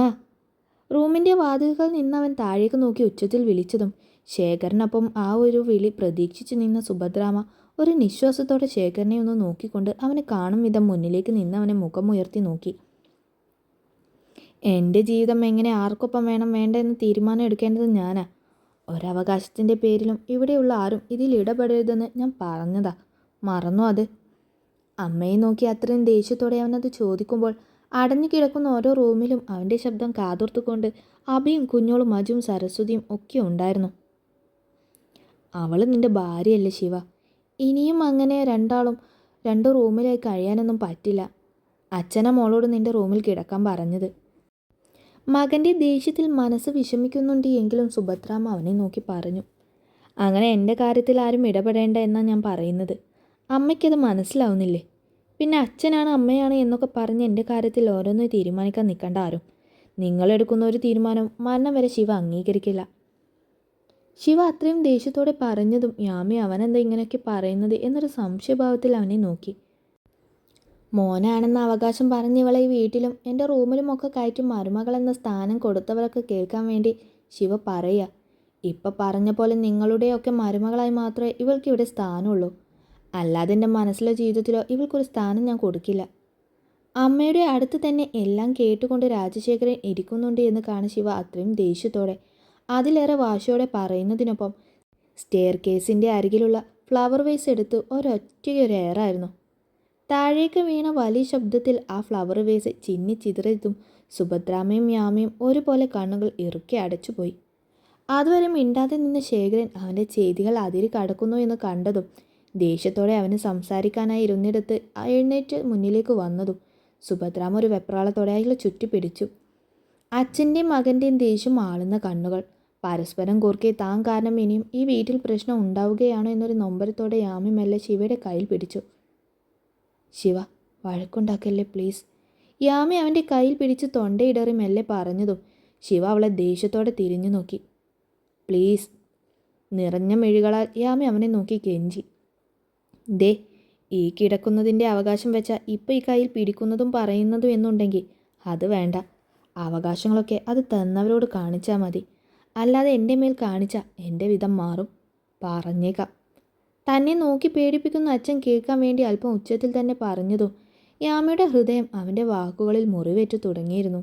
റൂമിൻ്റെ വാതിലുകൾ നിന്നവൻ താഴേക്ക് നോക്കി ഉച്ചത്തിൽ വിളിച്ചതും ശേഖരനൊപ്പം ആ ഒരു വിളി പ്രതീക്ഷിച്ചു നിന്ന സുഭദ്രാമ ഒരു നിശ്വാസത്തോടെ ശേഖരനെ ഒന്ന് നോക്കിക്കൊണ്ട് അവനെ കാണും വിധം മുന്നിലേക്ക് നിന്നവനെ മുഖമുയർത്തി നോക്കി. എൻ്റെ ജീവിതം എങ്ങനെ ആർക്കൊപ്പം വേണ്ട എന്ന് തീരുമാനം എടുക്കേണ്ടത് ഞാനാ. ഒരവകാശത്തിൻ്റെ പേരിലും ഇവിടെയുള്ള ആരും ഇതിൽ ഇടപെടരുതെന്ന് ഞാൻ പറഞ്ഞതാ. മറന്നോ അത്? അമ്മയെ നോക്കി അത്രയും ദേഷ്യത്തോടെ അവനത് ചോദിക്കുമ്പോൾ അടഞ്ഞു കിടക്കുന്ന ഓരോ റൂമിലും അവൻ്റെ ശബ്ദം കാതോർത്തുകൊണ്ട് അഭിയും കുഞ്ഞോളും മജുവും സരസ്വതിയും ഒക്കെ ഉണ്ടായിരുന്നു. അവൾ നിൻ്റെ ഭാര്യയല്ലേ ശിവ? ഇനിയും അങ്ങനെ രണ്ട് റൂമിലായി കഴിയാനൊന്നും പറ്റില്ല. അച്ഛനാ മോളോട് നിൻ്റെ റൂമിൽ കിടക്കാൻ പറഞ്ഞത്. മകൻ്റെ ദേഷ്യത്തിൽ മനസ്സ് വിഷമിക്കുന്നുണ്ട് എങ്കിലും സുഭദ്രാമ്മ അവനെ നോക്കി പറഞ്ഞു. അങ്ങനെ എൻ്റെ കാര്യത്തിൽ ആരും ഇടപെടേണ്ട എന്നാണ് ഞാൻ പറയുന്നത്. അമ്മയ്ക്കത് മനസ്സിലാവുന്നില്ലേ? പിന്നെ അച്ഛനാണ് അമ്മയാണ് എന്നൊക്കെ പറഞ്ഞ് എൻ്റെ കാര്യത്തിൽ ഓരോന്ന് തീരുമാനിക്കാൻ നിൽക്കേണ്ട ആരും. നിങ്ങളെടുക്കുന്ന ഒരു തീരുമാനം മരണം വരെ ശിവ അംഗീകരിക്കില്ല. ശിവ അത്രയും ദേഷ്യത്തോടെ പറഞ്ഞതും യാമി അവനെന്താ ഇങ്ങനെയൊക്കെ പറയുന്നത് എന്നൊരു സംശയഭാവത്തിൽ അവനെ നോക്കി. മോനാണെന്ന അവകാശം പറഞ്ഞിവളെ ഈ വീട്ടിലും എൻ്റെ റൂമിലുമൊക്കെ കയറ്റി മരുമകളെന്ന സ്ഥാനം കൊടുത്തവരൊക്കെ കേൾക്കാൻ വേണ്ടി ശിവ പറയുക. ഇപ്പം പറഞ്ഞ പോലെ നിങ്ങളുടെയൊക്കെ മരുമകളായി മാത്രമേ ഇവൾക്കിവിടെ സ്ഥാനമുള്ളൂ. അല്ലാതെ എൻ്റെ മനസ്സിലോ ജീവിതത്തിലോ ഇവൾക്കൊരു സ്ഥാനം ഞാൻ കൊടുക്കില്ല. അമ്മയുടെ അടുത്ത് തന്നെ എല്ലാം കേട്ടുകൊണ്ട് രാജശേഖരൻ ഇരിക്കുന്നുണ്ട് എന്ന് കാണി ശിവ അത്രയും ദേഷ്യത്തോടെ അതിലേറെ വാശിയോടെ പറയുന്നതിനൊപ്പം സ്റ്റെയർ കേസിൻ്റെ അരികിലുള്ള ഫ്ലവർ വേസ് എടുത്ത് ഒരൊറ്റയൊരു എയറായിരുന്നു. താഴേക്ക് വീണ വലിയ ശബ്ദത്തിൽ ആ ഫ്ലവർ വേസ് ചിന്നി ചിതറിയതും സുഭദ്രാമ്മയും യാമയും ഒരുപോലെ കണ്ണുകൾ ഇറുക്കി അടച്ചുപോയി. അതുവരെ മിണ്ടാതെ നിന്ന ശേഖരൻ അവൻ്റെ ചെയ്തികൾ അതിരി കടക്കുന്നു എന്ന് കണ്ടതും ദേഷ്യത്തോടെ അവന് സംസാരിക്കാനായി ഇരുന്നിടത്ത് എഴുന്നേറ്റ് മുന്നിലേക്ക് വന്നതും സുഭദ്രാമ്മ ഒരു വെപ്രാളത്തോടെ അയാളെ ചുറ്റിപ്പിടിച്ചു. അച്ഛൻ്റെയും മകൻ്റെയും ദേഷ്യം ആളുന്ന കണ്ണുകൾ പരസ്പരം കോർക്കെ താൻ കാരണം ഇനിയും ഈ വീട്ടിൽ പ്രശ്നം ഉണ്ടാവുകയാണോ എന്നൊരു നൊമ്പരത്തോടെ യാമി മെല്ലെ ശിവയുടെ കയ്യിൽ പിടിച്ചു. ശിവ, വഴക്കുണ്ടാക്കല്ലേ പ്ലീസ്. യാമി അവൻ്റെ കയ്യിൽ പിടിച്ച് തൊണ്ടയിടറി മെല്ലെ പറഞ്ഞതും ശിവ അവളെ ദേഷ്യത്തോടെ തിരിഞ്ഞു നോക്കി. പ്ലീസ്. നിറഞ്ഞ മെഴികളാൽ യാമി അവനെ നോക്കി കെഞ്ചി. ദേ, ഈ കിടക്കുന്നതിൻ്റെ അവകാശം വെച്ചാൽ ഇപ്പം ഈ കയ്യിൽ പിടിക്കുന്നതും പറയുന്നതും എന്നുണ്ടെങ്കിൽ അത് വേണ്ട. അവകാശങ്ങളൊക്കെ അത് തന്നവരോട് കാണിച്ചാൽ മതി. അല്ലാതെ എൻ്റെ മേൽ കാണിച്ചാൽ എൻ്റെ വിധം മാറും. പറഞ്ഞേക്കാം. തന്നെ നോക്കി പേടിപ്പിക്കുന്ന അച്ഛൻ കേൾക്കാൻ വേണ്ടി അല്പം ഉച്ചത്തിൽ തന്നെ പറഞ്ഞതും യാമിയുടെ ഹൃദയം അവൻ്റെ വാക്കുകളിൽ മുറിവേറ്റു തുടങ്ങിയിരുന്നു.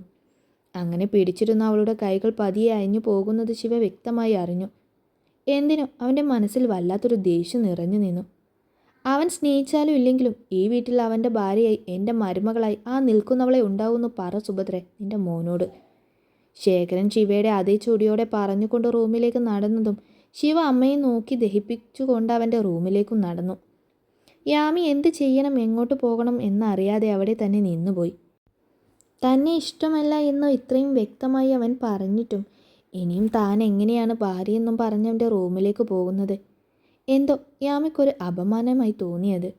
അങ്ങനെ പിടിച്ചിരുന്ന അവളുടെ കൈകൾ പതിയെ അയഞ്ഞു പോകുന്നത് ശിവ വ്യക്തമായി അറിഞ്ഞു. എന്തിനും അവൻ്റെ മനസ്സിൽ വല്ലാത്തൊരു ദേഷ്യം നിറഞ്ഞു നിന്നു. അവൻ സ്നേഹിച്ചാലും ഇല്ലെങ്കിലും ഈ വീട്ടിൽ അവൻ്റെ ഭാര്യയായി എൻ്റെ മരുമകളായി ആ നിൽക്കുന്നവളെ ഉണ്ടാവുമെന്ന് പറ സുഭദ്രേ നിൻ്റെ മോനോട്. ശേഖരൻ ശിവയുടെ അതേ ചൊടിയോടെ പറഞ്ഞുകൊണ്ട് റൂമിലേക്ക് നടന്നതും ശിവ അമ്മയെ നോക്കി ദഹിപ്പിച്ചുകൊണ്ട് അവൻ്റെ റൂമിലേക്കും നടന്നു. യാമി എന്ത് ചെയ്യണം, എങ്ങോട്ട് പോകണം എന്നറിയാതെ അവിടെ തന്നെ നിന്നുപോയി. തന്നെ ഇഷ്ടമല്ല എന്ന് ഇത്രയും വ്യക്തമായി അവൻ പറഞ്ഞിട്ടും ഇനിയും താൻ എങ്ങനെയാണ് ഭാര്യയെന്നും പറഞ്ഞവൻ്റെ റൂമിലേക്ക് പോകുന്നത്? എന്തോ യാമിക്കൊരു അപമാനമായി തോന്നിയത്.